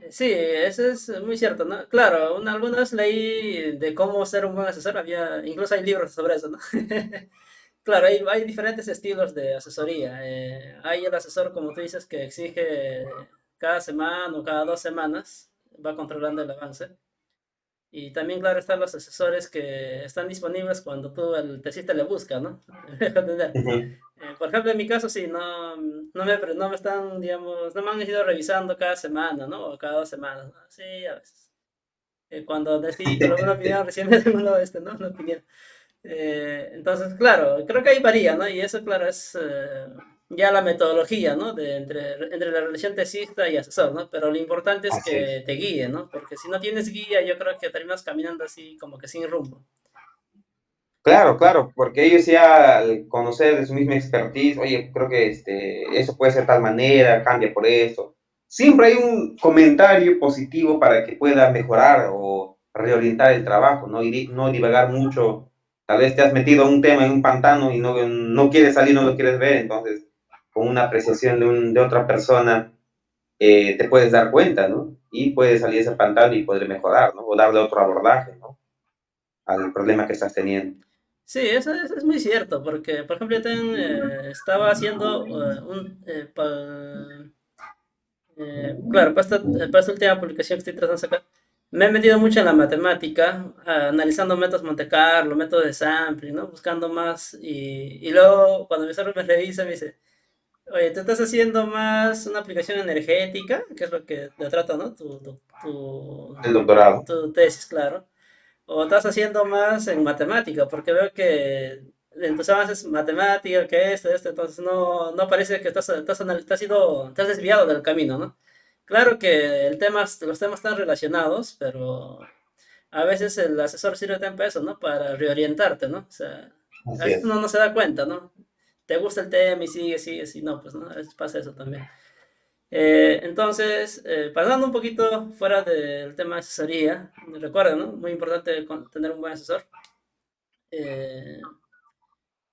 A: Sí, eso es muy cierto, ¿no? Claro, alguna vez leí de cómo ser un buen asesor, incluso hay libros sobre eso, ¿no? Claro, hay diferentes estilos de asesoría. Hay el asesor, como tú dices, que exige cada semana o cada 2 semanas, va controlando el avance. Y también, claro, están los asesores que están disponibles cuando tú, el tesista, le busca, ¿no? Me dejo entender.
B: Ujú.
A: Por ejemplo, en mi caso, sí, no me están, digamos, no me han ido revisando cada semana, ¿no? O cada 2 semanas, ¿no? Sí, a veces. Cuando necesito alguna opinión, recién me dan ¿no? Una opinión. Entonces, claro, creo que ahí varía, ¿no? Y eso, claro, es ya la metodología, ¿no? Entre la relación tesista y asesor, ¿no? Pero lo importante es
B: Así
A: que
B: es.
A: te guíe, ¿no? Porque si no tienes guía, yo creo que terminas caminando así como que sin rumbo.
B: Claro, claro, porque ellos ya al conocer de su misma expertise, oye, creo que eso puede ser tal manera, cambia por esto. Siempre hay un comentario positivo para que pueda mejorar o reorientar el trabajo, ¿no? Y no divagar mucho Tal vez te has metido un tema en un pantano y no quieres salir, no lo quieres ver, entonces con una apreciación de otra persona te puedes dar cuenta, ¿no? Y puedes salir de ese pantano y poder mejorar, ¿no? O darle otro abordaje, ¿no? Al problema que estás teniendo.
A: Sí, eso es muy cierto, porque, por ejemplo, yo también estaba haciendo claro, para esta última publicación que estoy tratando de sacar, me he metido mucho en la matemática, analizando métodos Monte Carlo, métodos de sampling, ¿no? Buscando más, y luego cuando mi profesor me revisa, me dice, oye, ¿te estás haciendo más una aplicación energética? Que es lo que te trata, ¿no?
B: El doctorado.
A: Tu tesis, claro. ¿O estás haciendo más en matemática? Porque veo que en tus avances matemática, que esto, entonces no parece que te has desviado del camino, ¿no? Claro que los temas están relacionados, pero a veces el asesor sirve también para eso, ¿no? Para reorientarte, ¿no? O sea, a
B: Así
A: veces
B: es.
A: uno no se da cuenta, ¿no? Te gusta el tema y sigue, no, pues, ¿no? A veces pasa eso también. Entonces, pasando un poquito fuera del tema de asesoría, recuerda, ¿no? Muy importante tener un buen asesor. Eh,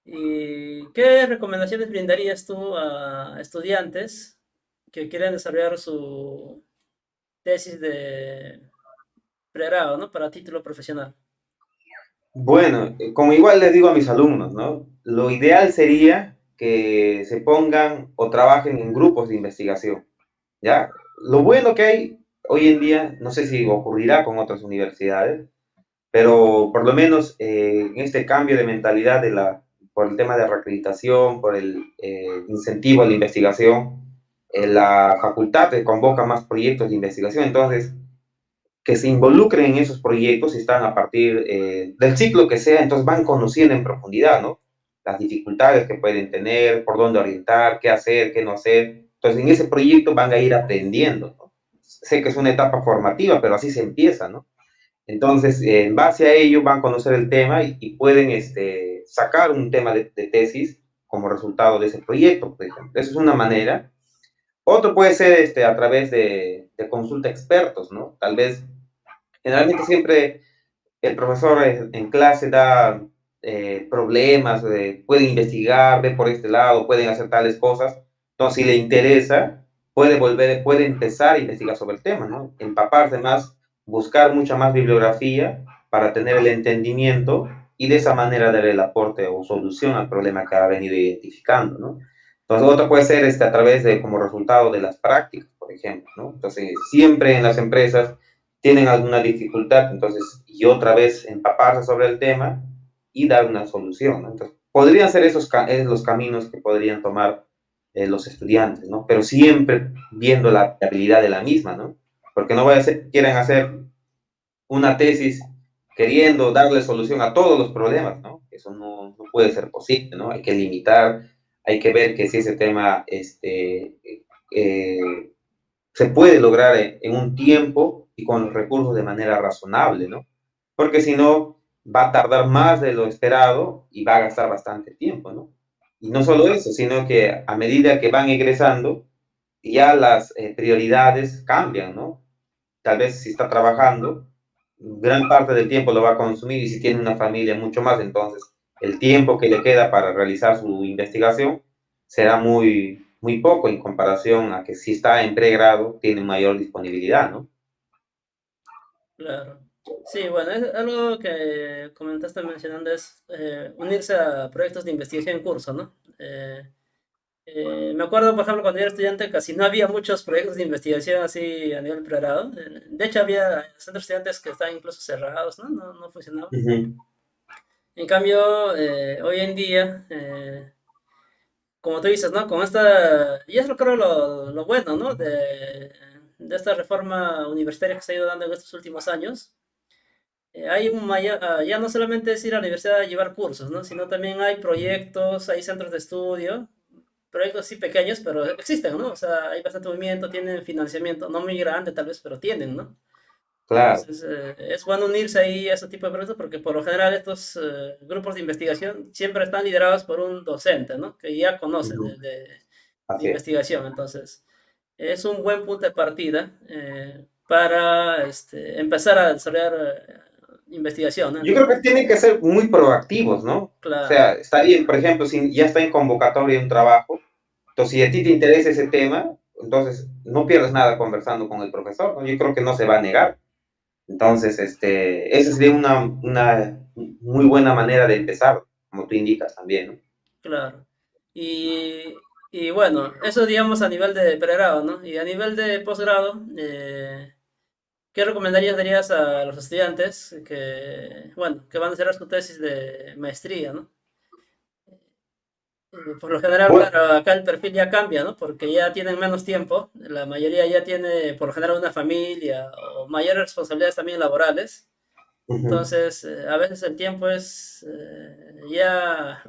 A: ¿Y qué recomendaciones brindarías tú a estudiantes que quieren desarrollar su tesis de pregrado, ¿no? Para título profesional?
B: Bueno, como igual les digo a mis alumnos, ¿no? Lo ideal sería que se pongan o trabajen en grupos de investigación, ¿ya? Lo bueno que hay hoy en día, no sé si ocurrirá con otras universidades, pero por lo menos en este cambio de mentalidad por el tema de reacreditación, por el incentivo a la investigación, la facultad te convoca más proyectos de investigación, entonces que se involucren en esos proyectos y están a partir del ciclo que sea, entonces van conociendo en profundidad, ¿no? Las dificultades que pueden tener, por dónde orientar, qué hacer, qué no hacer. Entonces en ese proyecto van a ir aprendiendo, ¿no? Sé que es una etapa formativa, pero así se empieza, ¿no? Entonces, en base a ello van a conocer el tema y pueden sacar un tema de tesis como resultado de ese proyecto, por ejemplo. Esa es una manera. Otro puede ser a través de consulta a expertos, ¿no? Tal vez, generalmente siempre el profesor en clase da problemas, puede investigar, ve por este lado, pueden hacer tales cosas. Entonces, si le interesa, puede empezar a investigar sobre el tema, ¿no? Empaparse más, buscar mucha más bibliografía para tener el entendimiento y de esa manera dar el aporte o solución al problema que ha venido identificando, ¿no? Entonces, otro puede ser a través de como resultado de las prácticas, por ejemplo, ¿no? Entonces, siempre en las empresas tienen alguna dificultad, entonces, y otra vez empaparse sobre el tema y dar una solución, ¿no? Entonces, podrían ser los caminos que podrían tomar los estudiantes, ¿no? Pero siempre viendo la habilidad de la misma, ¿no? Porque no vaya a ser que quieran hacer una tesis queriendo darle solución a todos los problemas, ¿no? Eso no puede ser posible, ¿no? Hay que limitar, hay que ver que si ese tema eh, se puede lograr en un tiempo y con los recursos de manera razonable, ¿no? Porque si no, va a tardar más de lo esperado y va a gastar bastante tiempo, ¿no? Y no solo eso, sino que a medida que van egresando, ya las prioridades cambian, ¿no? Tal vez si está trabajando, gran parte del tiempo lo va a consumir y si tiene una familia mucho más, entonces el tiempo que le queda para realizar su investigación será muy poco en comparación a que si está en pregrado tiene mayor disponibilidad, ¿no?
A: Claro. Sí, bueno, es algo que comentaste mencionando es unirse a proyectos de investigación en curso, ¿no? Me acuerdo, por ejemplo, cuando yo era estudiante, casi no había muchos proyectos de investigación así a nivel pregrado. De hecho, había centros de estudiantes que estaban incluso cerrados, ¿no? No funcionaban.
B: Uh -huh.
A: En cambio, hoy en día, como tú dices, ¿no? Con esta, y es lo creo lo bueno, ¿no? De esta reforma universitaria que se ha ido dando en estos últimos años. Hay ya no solamente es ir a la universidad a llevar cursos, ¿no? Sino también hay proyectos, hay centros de estudio, proyectos sí pequeños, pero existen, ¿no? O sea, hay bastante movimiento, tienen financiamiento, no muy grande tal vez, pero tienen, ¿no?
B: Claro.
A: Entonces, es bueno unirse ahí a ese tipo de proyectos porque por lo general estos grupos de investigación siempre están liderados por un docente, ¿no? Que ya
B: Uh
A: conoce
B: -huh.
A: de
B: Así es.
A: investigación. Entonces, es un buen punto de partida para empezar a desarrollar investigación, ¿no?
B: Yo creo que
A: Entonces,
B: tienen que ser muy proactivos, ¿no? O
A: claro,
B: sea, está bien, por ejemplo, si ya está en convocatoria de un trabajo, entonces si a ti te interesa ese tema, entonces no pierdes nada conversando con el profesor, ¿no? Yo creo que no se va a negar. Entonces, esa sería una muy buena manera de empezar, como tú indicas también, ¿no?
A: claro. Y bueno, eso digamos a nivel de pregrado, ¿no? Y a nivel de posgrado, ¿qué recomendarías darías a los estudiantes que, bueno, que van a hacer su tesis de maestría, ¿no? Por lo general,
B: Bueno,
A: claro, acá el perfil ya cambia, ¿no? Porque ya tienen menos tiempo, la mayoría ya tiene, por lo general, una familia o mayores responsabilidades también laborales.
B: ujú.
A: Entonces, a veces el tiempo es ya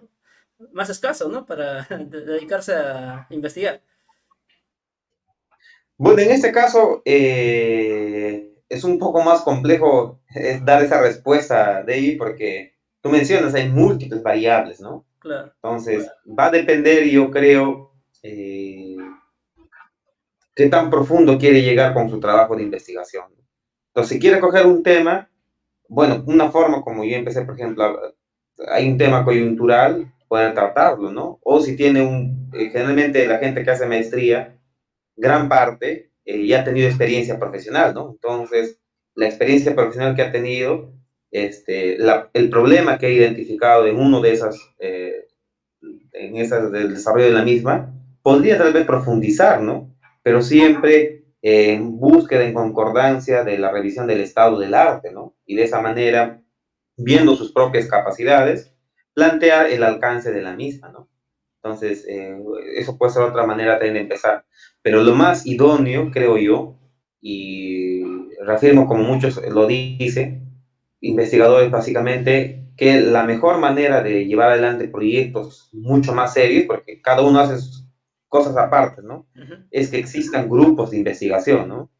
A: más escaso, ¿no? Para dedicarse a investigar.
B: Bueno, en este caso es un poco más complejo dar esa respuesta, David, porque tú mencionas, hay múltiples variables, ¿no?
A: Claro.
B: Entonces, va a depender, yo creo, eh, qué tan profundo quiere llegar con su trabajo de investigación. Entonces, si quiere coger un tema, bueno, una forma como yo empecé, por ejemplo, hay un tema coyuntural, pueden tratarlo, ¿no? O si tiene generalmente la gente que hace maestría, gran parte ya ha tenido experiencia profesional, ¿no? Entonces, la experiencia profesional que ha tenido, el problema que ha identificado en uno de esas, en esas del desarrollo de la misma, podría tal vez profundizar, ¿no? Pero siempre en búsqueda, en concordancia de la revisión del estado del arte, ¿no? Y de esa manera, viendo sus propias capacidades, plantear el alcance de la misma, ¿no? Entonces, eso puede ser otra manera también de empezar. Pero lo más idóneo, creo yo, y reafirmo como muchos lo dicen, investigadores básicamente, que la mejor manera de llevar adelante proyectos mucho más serios, porque cada uno hace sus cosas aparte, ¿no?
A: Ujú.
B: Es que existan grupos de investigación, ¿no?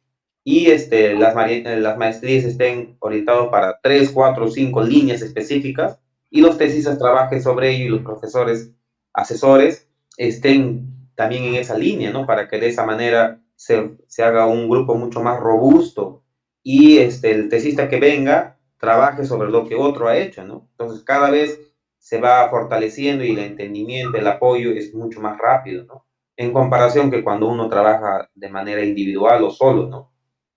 B: Y las maestrías estén orientados para 3, 4, 5 líneas específicas y los tesistas trabajen sobre ello y los profesores asesores estén también en esa línea, ¿no? Para que de esa manera se haga un grupo mucho más robusto y el tesista que venga trabaje sobre lo que otro ha hecho, ¿no? Entonces cada vez se va fortaleciendo y el entendimiento, el apoyo es mucho más rápido, ¿no? En comparación que cuando uno trabaja de manera individual o solo, ¿no?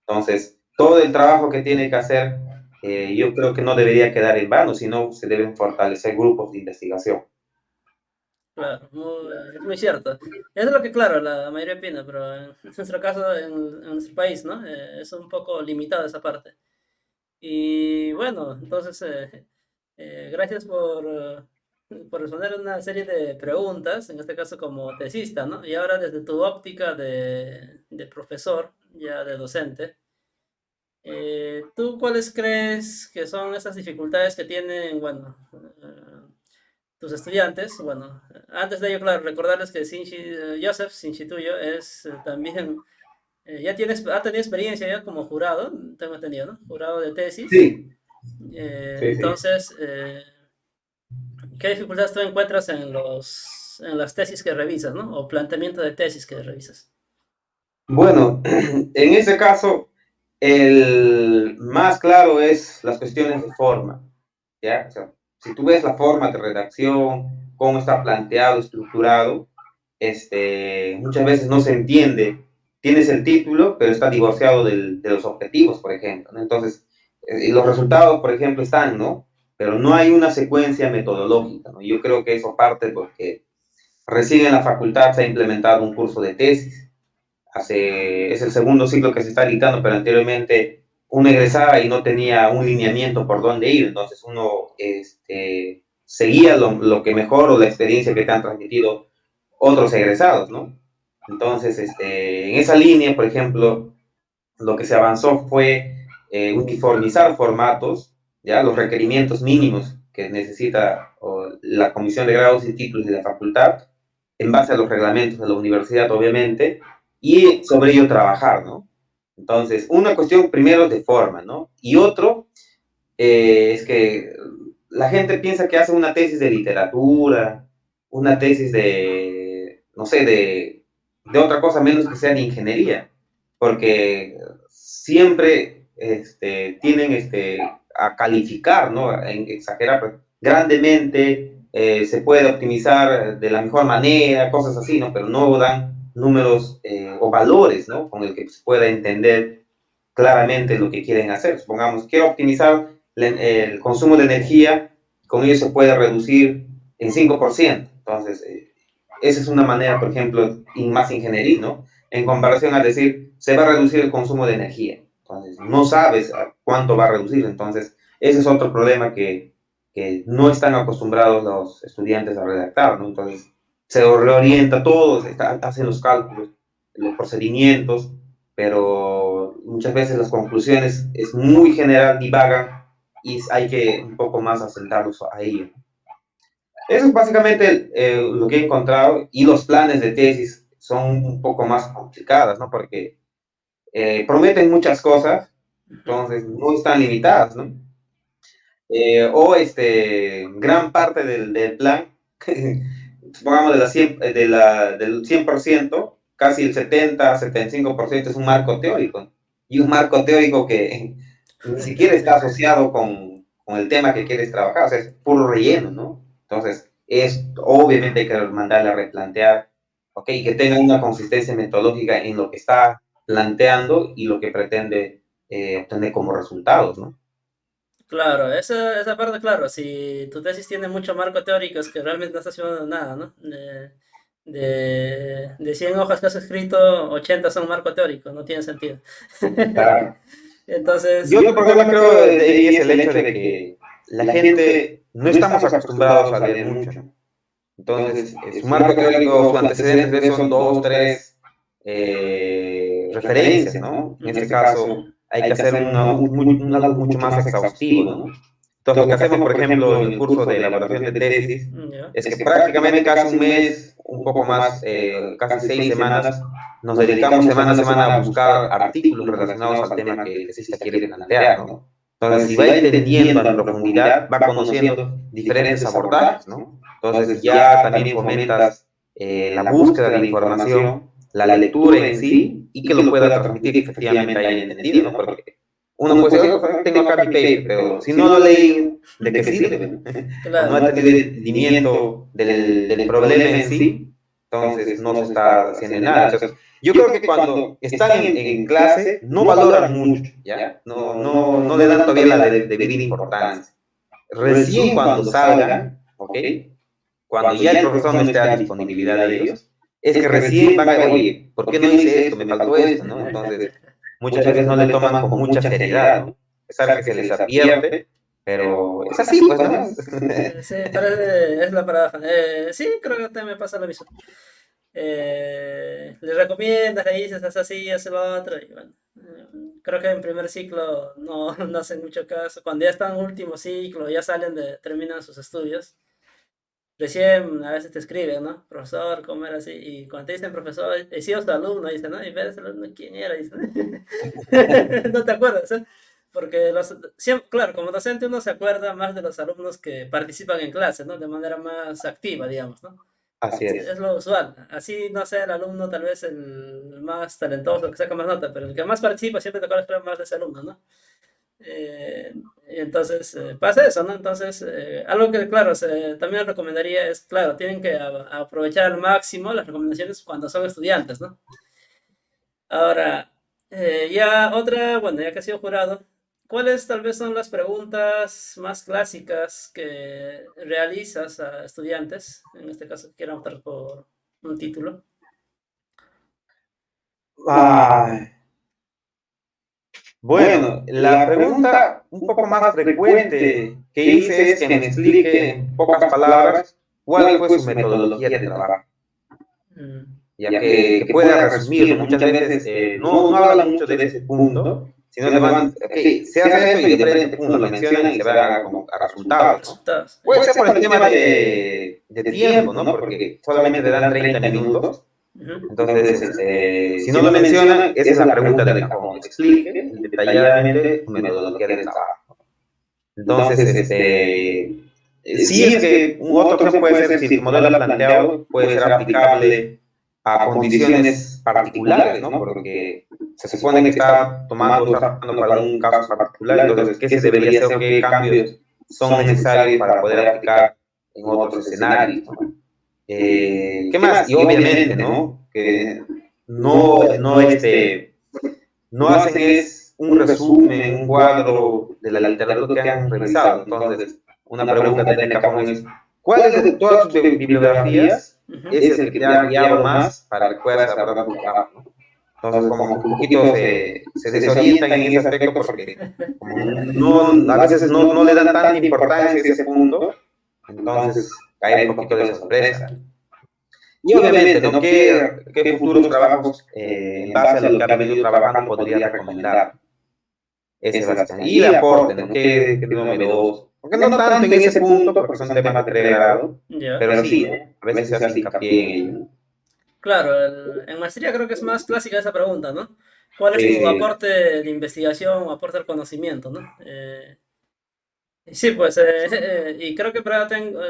B: Entonces, todo el trabajo que tiene que hacer, yo creo que no debería quedar en vano, sino se deben fortalecer grupos de investigación.
A: Claro, es muy cierto. Eso es lo que, claro, la mayoría opina, pero en nuestro caso, en nuestro país, ¿no? Es un poco limitado esa parte. Y bueno, entonces, gracias por responder una serie de preguntas, en este caso como tesista, ¿no? Y ahora desde tu óptica de profesor, ya de docente, ¿tú cuáles crees que son esas dificultades que tienen, bueno, tus estudiantes? Bueno, antes de ello, claro, recordarles que Joseph Sinchituyo es también, ha tenido experiencia ya como jurado, tengo entendido, ¿no? Jurado de tesis.
B: Sí, sí, sí.
A: Entonces, ¿qué dificultades tú encuentras en las tesis que revisas, ¿no? O planteamiento de tesis que revisas.
B: Bueno, en ese caso, el más claro es las cuestiones de forma, ¿ya? O sea, si tú ves la forma de redacción, cómo está planteado, estructurado, muchas veces no se entiende. Tienes el título, pero está divorciado de los objetivos, por ejemplo, ¿no? Entonces, los resultados, por ejemplo, están, ¿no? Pero no hay una secuencia metodológica, ¿no? Yo creo que eso parte porque recién en la facultad se ha implementado un curso de tesis. Es el segundo ciclo que se está dictando, pero anteriormente uno egresaba y no tenía un lineamiento por dónde ir, entonces uno seguía lo que mejor o la experiencia que te han transmitido otros egresados, ¿no? Entonces, en esa línea, por ejemplo, lo que se avanzó fue uniformizar formatos, ya los requerimientos mínimos que necesita la Comisión de Grados y Títulos de la facultad, en base a los reglamentos de la universidad, obviamente, y sobre ello trabajar, ¿no? Entonces, una cuestión primero de forma, ¿no? Y otro es que la gente piensa que hace una tesis de literatura, una tesis no sé, de otra cosa menos que sea de ingeniería, porque siempre tienden a calificar, ¿no? A exagerar pues, grandemente, se puede optimizar de la mejor manera, cosas así, ¿no? Pero no dan números o valores, ¿no? Con el que se pueda entender claramente lo que quieren hacer. Supongamos, quiero optimizar el consumo de energía, con ello se puede reducir en 5%. Entonces, esa es una manera, por ejemplo, más ingenieril, ¿no? En comparación a decir, se va a reducir el consumo de energía. Entonces, no sabes a cuánto va a reducir. Entonces, ese es otro problema que no están acostumbrados los estudiantes a redactar, ¿no? Entonces, se reorienta todo, hacen los cálculos, los procedimientos, pero muchas veces las conclusiones es muy general, divagan, y hay que un poco más asentarlos a ello. Eso es básicamente lo que he encontrado, y los planes de tesis son un poco más complicadas, ¿no? Porque prometen muchas cosas, entonces no están limitadas, ¿no? Gran parte del plan, supongamos de la 100, del 100%, casi el 70-75% es un marco teórico, y un marco teórico que ni siquiera está asociado con el tema que quieres trabajar, o sea, es puro relleno, ¿no? Entonces, obviamente hay que mandarle a replantear, ¿ok? Que tenga una consistencia metodológica en lo que está planteando y lo que pretende obtener como resultados, ¿no?
A: Claro, esa parte, claro, si tu tesis tiene mucho marco teórico, es que realmente no estás haciendo nada, ¿no? De 100 hojas que has escrito, 80 son marco teórico, no tiene sentido.
B: Claro.
A: Entonces,
B: Y otro problema creo de ahí es el hecho de que la gente no estamos acostumbrados a leer mucho. Entonces, su marco teórico, su antecedente de son dos, tres referencias, ¿no? En este caso, hay que hacer algo mucho más exhaustivo, ¿no? Entonces, lo que hacemos, por ejemplo, en el curso de elaboración de tesis,
A: ya.
B: es que prácticamente casi un mes, un poco más, casi 6 semanas, nos dedicamos semana a semana a buscar artículos relacionados al tema que el tesista quiere plantear, ¿no? Entonces, si va entendiendo en profundidad, va conociendo diferentes abordajes, ¿no? Entonces, ya también fomentas la búsqueda de información, la lectura en sí, y que lo pueda transmitir, que efectivamente hayan entendido, ¿no? Porque uno puede decir, oh, tengo acá mi paper, pero si no lo leí, ¿de qué sirve? O no
A: Claro,
B: ha tenido entendimiento del problema en sí, entonces no se está haciendo nada. Entonces, yo creo que cuando están en clase no valoran mucho, ¿ya? No le dan todavía la debida importancia. Recién cuando salgan, ¿ok? Cuando ya el profesor no esté a disponibilidad de ellos, es que recién van a, oye, ¿por qué no hice esto? Me faltó esto, ¿no? Entonces, muchas veces no le toman con mucha seriedad, ¿no? A pesar que se les advierte, pero es así, pues, ¿no?
A: sí, es la paradoja. Sí, creo que también me pasa lo mismo. Le recomiendas, le dices, haz así, haz lo otro, y bueno, creo que en primer ciclo no, no hacen mucho caso. Cuando ya están en último ciclo, ya terminan sus estudios, recién a veces te escriben, ¿no? Profesor, ¿cómo era así? Y cuando te dicen profesor, he sido tu alumno, dicen, ¿no? Y ves el alumno, ¿quién era? Dicen, no te acuerdas, ¿eh? Porque claro, como docente uno se acuerda más de los alumnos que participan en clase, ¿no? De manera más activa, digamos, ¿no?
B: Así es.
A: Es lo usual. Así no sea el alumno tal vez el más talentoso, el que saca más nota, pero el que más participa siempre te acuerdas más de ese alumno, ¿no? Entonces pasa eso, ¿no? Entonces, algo que, claro, también recomendaría es, claro, tienen que aprovechar al máximo las recomendaciones cuando son estudiantes, ¿no? Ahora, ya otra, bueno, ya que he sido jurado, ¿cuáles tal vez son las preguntas más clásicas que realizas a estudiantes, en este caso que quieran optar por un título?
B: Ah, bueno, la pregunta un poco más frecuente que hice es que me explique en pocas palabras cuál fue su metodología de trabajo,
A: Mm,
B: ya que pueda resumirlo. Muchas veces no hablan mucho de ese punto, sino le van, ok, se hace esto y de frente, pum, lo mencionan y se van a resultados, ¿no?
A: resultados.
B: Puede ser por el tema de tiempo, ¿no? Porque solamente le dan 30 minutos.
A: Ujú.
B: Entonces, si no lo mencionan, esa es la pregunta de cajón. Explique detalladamente su metodología de trabajo. Entonces, si es que otra opción puede ser, si su modelo planteado puede ser aplicable a condiciones particulares, ¿no? Porque se supone que está tomando, está tomando para un caso particular, entonces, ¿qué se debería hacer o qué cambios son necesarios para poder aplicar en otros escenarios, ¿no? ¿Qué más? Y obviamente, ¿no? Que no hacen es un resumen, un cuadro de la literatura que han revisado. Entonces, una pregunta técnica es, ¿cuál de todas tus bibliografías es el que te ha guiado más para que puedas elaborar tu trabajo, ¿no? Entonces, como que un poquito se desorientan en ese aspecto porque como a veces no le dan tanta importancia a ese punto, entonces cae un poquito de sorpresa. Y obviamente, ¿no? ¿Qué futuros trabajos en base a lo que ha venido trabajando podría recomendar? Ese bastante. Y el aporte, ¿no? ¿Qué novedoso? Porque no tanto en ese punto, porque son temas de pregrado, pero sí, ¿no? A veces se hace hincapié en ello.
A: Claro, en maestría creo que es más clásica esa pregunta, ¿no? ¿Cuál es tu aporte de investigación o aporte al conocimiento, ¿no? Sí, pues, y creo que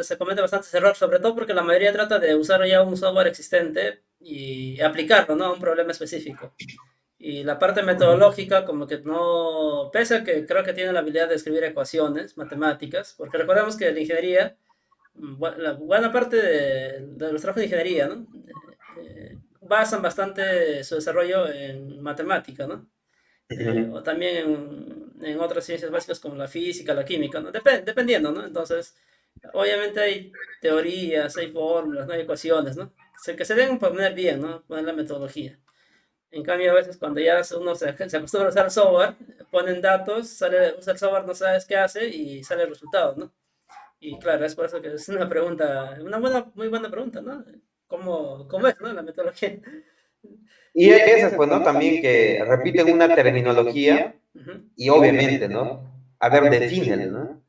A: se comete bastante ese error, sobre todo porque la mayoría trata de usar ya un software existente y aplicarlo, ¿no? A un problema específico. Y la parte metodológica, como que no, pese a que creo que tiene la habilidad de escribir ecuaciones matemáticas, porque recordemos que la ingeniería, la buena parte de los trabajos de ingeniería, ¿no? Basan bastante su desarrollo en matemática, ¿no? O también en otras ciencias básicas como la física, la química, ¿no? Dependiendo, ¿no? Entonces, obviamente hay teorías, hay fórmulas, ¿no? Hay ecuaciones, ¿no? Que se deben poner bien, ¿no? Poner la metodología. En cambio, a veces cuando ya uno se acostumbra a usar software, ponen datos, usa el software, no sabes qué hace y sale el resultado, ¿no? Y claro, es por eso que es una pregunta, muy buena pregunta, ¿no? ¿Cómo es, ¿no? La metodología.
B: Y hay veces, pues, ¿no? También que repiten una terminología y obviamente, ¿no? A ver, defínelo, ¿no?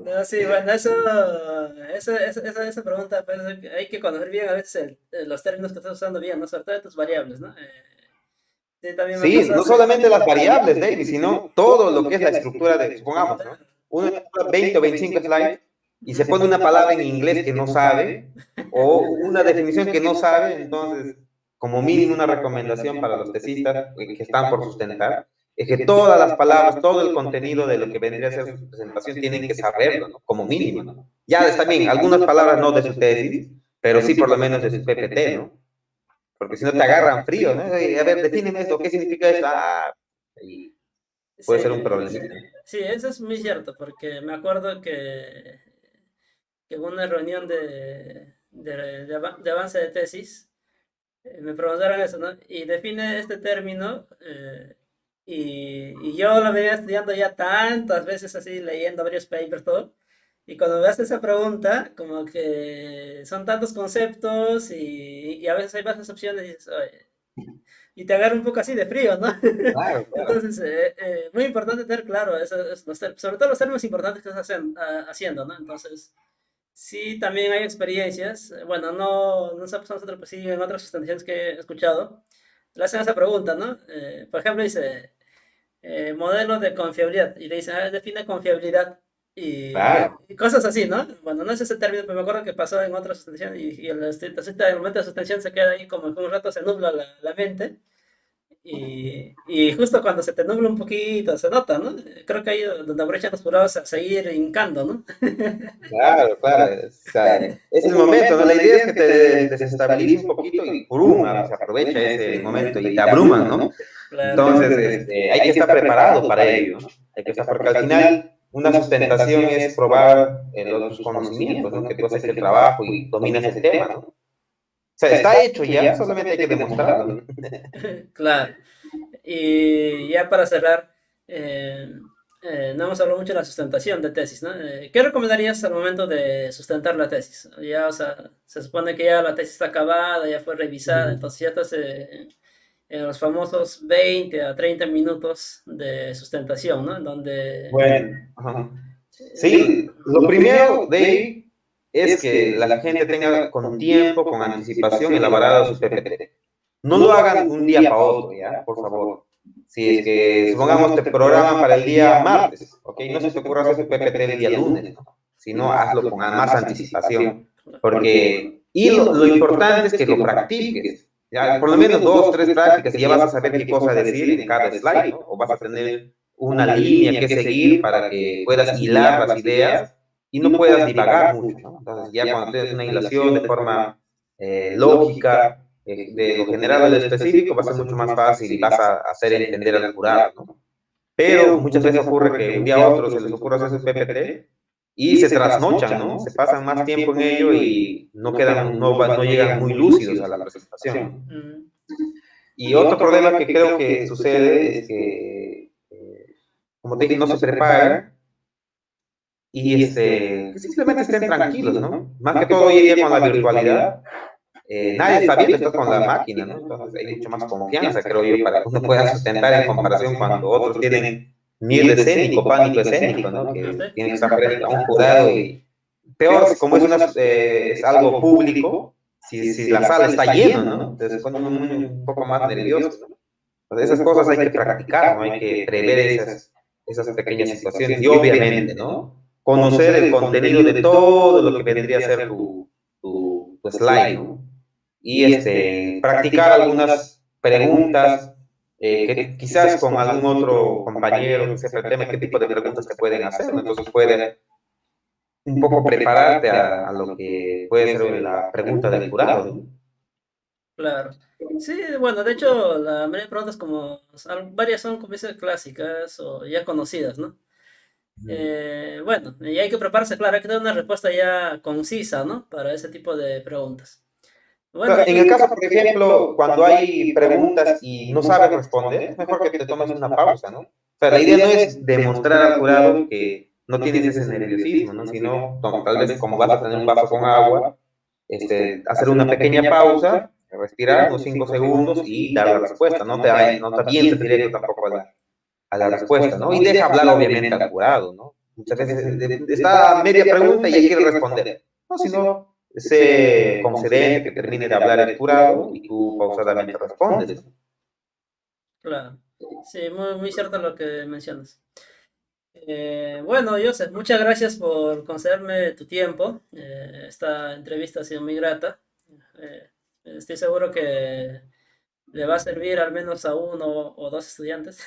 A: No, sí, bueno, esa pregunta, pues, hay que conocer bien a veces los términos que estás usando bien, ¿no? Sobre todo de tus variables, ¿no? Sí, también me ha
B: Sí, no
A: pasado.
B: solamente las variables, David, sino todo lo que es la estructura de, supongamos, ¿no? Uno estructura 20 o 25 slides y se pone una palabra en inglés que no sabe o una definición que no sabe, entonces, como mínimo una recomendación para los tesistas que están por sustentar, es que todas las palabras, todo el contenido de lo que vendría a ser su presentación tienen que saberlo, ¿no? Como mínimo, ¿no? Ya está bien, algunas palabras no de su tesis, pero sí por lo menos de su PPT, ¿no? Porque si no te agarran frío, ¿no? A ver, defíneme esto, ¿qué significa esto? Ah, y puede ser un
A: Sí,
B: problema.
A: sí, eso es muy cierto, porque me acuerdo que en una reunión de avance de tesis, me preguntaron eso, ¿no? Y define este término, y yo lo venía estudiando ya tantas veces así, leyendo varios papers, todo. Y cuando me haces esa pregunta, como que son tantos conceptos y a veces hay varias opciones y dices, "Oye", y te agarra un poco así de frío, ¿no?
B: Claro, claro.
A: Entonces, muy importante tener claro, sobre todo los términos importantes que estás haciendo, ¿no? Entonces, sí, también hay experiencias, bueno, no nos ha pasado a nosotros, pues sí, en otras sustancias que he escuchado, le hacen esa pregunta, ¿no? Por ejemplo, dice, modelo de confiabilidad, y le dicen, define confiabilidad,
B: Claro.
A: y cosas así, ¿no? Bueno, no es ese término, pero me acuerdo que pasó en otra sustancia, y el momento de sustancia se queda ahí como que un rato se nubla la mente, y justo cuando se te nubla un poquito, se nota, ¿no? Creo que ahí donde aprovechan los jurados a seguir hincando, ¿no?
B: Claro, claro. O sea, es el momento, ¿no? La idea es que te desestabilice un poquito y ¡pum! Se aprovecha ese momento y te abruman, ¿no?
A: Claro.
B: Entonces, hay que estar preparado para ello, ¿no? Hay que estar, porque al final una sustentación es probar tus conocimientos, ¿no? Que tú has hecho el trabajo y dominas el tema, ¿no? O sea, está hecho ya, solamente hay que demostrarlo, ¿no?
A: Claro. Y ya para cerrar, no hemos hablado mucho de la sustentación de tesis, ¿no? ¿Qué recomendarías al momento de sustentar la tesis? Ya, o sea, se supone que ya la tesis está acabada, ya fue revisada, entonces ya estás en los famosos 20 a 30 minutos de sustentación, ¿no? En donde...
B: Bueno, ajá. Sí, lo primero, Dave, es que la gente tenga con tiempo, con anticipación, elaborado su PPT. No lo hagan un día para otro, ¿ya? Por favor. Si es que, supongamos, te programan para el día martes, ¿ok? No se te ocurra hacer tu PPT el día lunes, ¿no? Sino hazlo con más anticipación. Porque Y lo importante es que lo practiques. Ya, por lo menos dos, tres prácticas y ya vas a saber qué cosa decir en cada slide, ¿no? O vas a tener una línea que seguir para que puedas hilar las ideas y no puedas divagar mucho, ¿no? Entonces, ya cuando tienes una hilación de forma lógica, de lo general a lo específico, va a ser mucho más fácil y vas a hacer entender al jurado, ¿no? Pero muchas veces ocurre que un día a otro se les ocurre hacer su PPT y se trasnochan, ¿no? Se pasan más tiempo en ello y no quedan, no llegan muy lúcidos a la presentación.
A: Mm,
B: Y otro problema que creo que sucede es que, como te dije, no se preparan y que simplemente estén tranquilos, ¿no? Más que todo hoy en día con la virtualidad, nadie está viendo, estás con la máquina, ¿no? Entonces hay mucho más confianza, creo yo, para que uno pueda sustentar en comparación cuando otros tienen miedo escénico, pánico escénico, ¿no? Que
A: sí,
B: tienen que estar frente a un jurado y peor, como es algo público, si la sala está llena, ¿no? Entonces se pone uno un poco más nervioso, ¿no? Entonces esas cosas hay que practicar, ¿no? Hay que prever esas pequeñas situaciones y obviamente, ¿no? Conocer el contenido de todo lo que vendría a ser tu slide, ¿no? Y practicar algunas preguntas que quizás con algún otro compañero que sepa el tema, qué tipo de preguntas te pueden hacer, ¿no? Entonces puede un poco prepararte a lo que puede ser la pregunta del jurado, ¿no?
A: claro. Sí, bueno, de hecho, la mayoría de preguntas como, varias son como dice clásicas o ya conocidas, ¿no? Bueno, y hay que prepararse, claro, hay que dar una respuesta ya concisa, ¿no? Para ese tipo de preguntas. Bueno,
B: En el caso, por ejemplo, cuando hay preguntas y no sabes responder, es mejor que te tomes una pausa, ¿no? O sea, la idea no es demostrar al jurado que no tienes ese nerviosismo, ¿no? Sino, tal vez como vas a tener un vaso con agua, hacer una pequeña pausa, respirar unos 5 segundos y dar la respuesta. No te avientes directo tampoco a la respuesta, ¿no? Y deja hablar obviamente al jurado, ¿no? Muchas veces está a media pregunta y ya quiere responder. No, sino sé concedente que termine de hablar el jurado y tú pausadamente respondes.
A: claro. Sí, muy, muy cierto lo que mencionas. Bueno, Joseph, muchas gracias por concederme tu tiempo. Esta entrevista ha sido muy grata. Eh, Estoy seguro que le va a servir al menos a uno o dos estudiantes.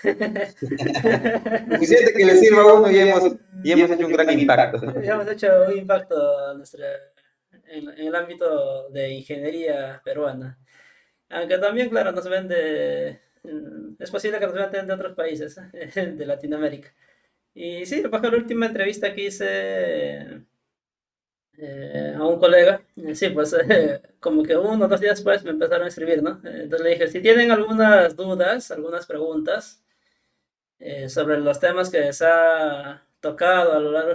B: Suficiente que le sirva a uno y hemos hecho un gran impacto.
A: Ya hemos hecho un impacto a en el ámbito de ingeniería peruana. Aunque también, claro, nos ven es posible que nos vean de otros países de Latinoamérica. Y sí, por ejemplo, la última entrevista que hice a un colega, sí, pues como que 1 o 2 días después me empezaron a escribir, ¿no? Entonces le dije, si tienen algunas dudas, algunas preguntas sobre los temas que se ha tocado a lo largo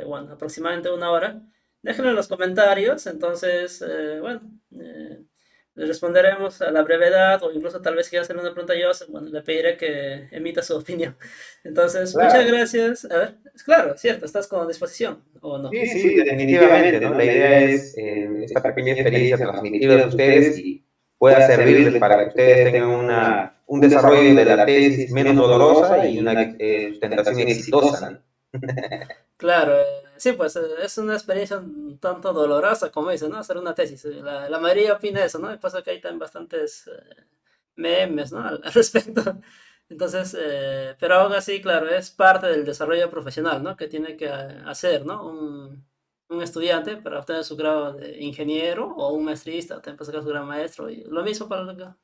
A: bueno, aproximadamente 1 hora, déjenlo en los comentarios, entonces, bueno, les responderemos a la brevedad o incluso tal vez quiera hacer una pregunta yo, bueno, le pediré que emita su opinión. Entonces, muchas
B: Claro.
A: gracias. A ver, claro, cierto, estás con disposición o no.
B: Sí, sí, definitivamente, ¿no? La idea es esta pequeña experiencia transmitirla a ustedes y pueda servirles para que ustedes tengan un desarrollo de la tesis menos dolorosa y una sustentación exitosa, ¿no?
A: Claro, sí, pues es una experiencia un tanto dolorosa, como dice, ¿no? Hacer una tesis. La mayoría opina eso, ¿no? Y pasa que hay también bastantes memes, ¿no? Al respecto. Entonces, pero aún así, claro, es parte del desarrollo profesional, ¿no? Que tiene que hacer, ¿no? Un estudiante para obtener su grado de ingeniero o un maestrista, también para sacar su grado maestro. Y lo mismo para a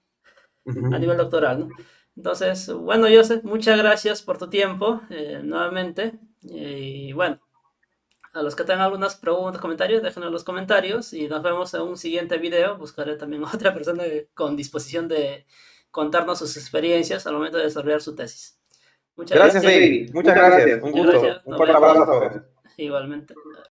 A: nivel
B: Ujú.
A: doctoral, ¿no? Entonces, bueno, Joseph, muchas gracias por tu tiempo nuevamente. Y bueno. A los que tengan algunas preguntas, comentarios, déjenlo en los comentarios y nos vemos en un siguiente video. Buscaré también a otra persona con disposición de contarnos sus experiencias al momento de desarrollar su tesis. Muchas
B: Gracias,
A: gracias.
B: David. Muchas gracias. Un
A: Muchas
B: gusto.
A: gracias.
B: Un
A: Nos
B: fuerte abrazo
A: vemos.
B: a todos.
A: Igualmente.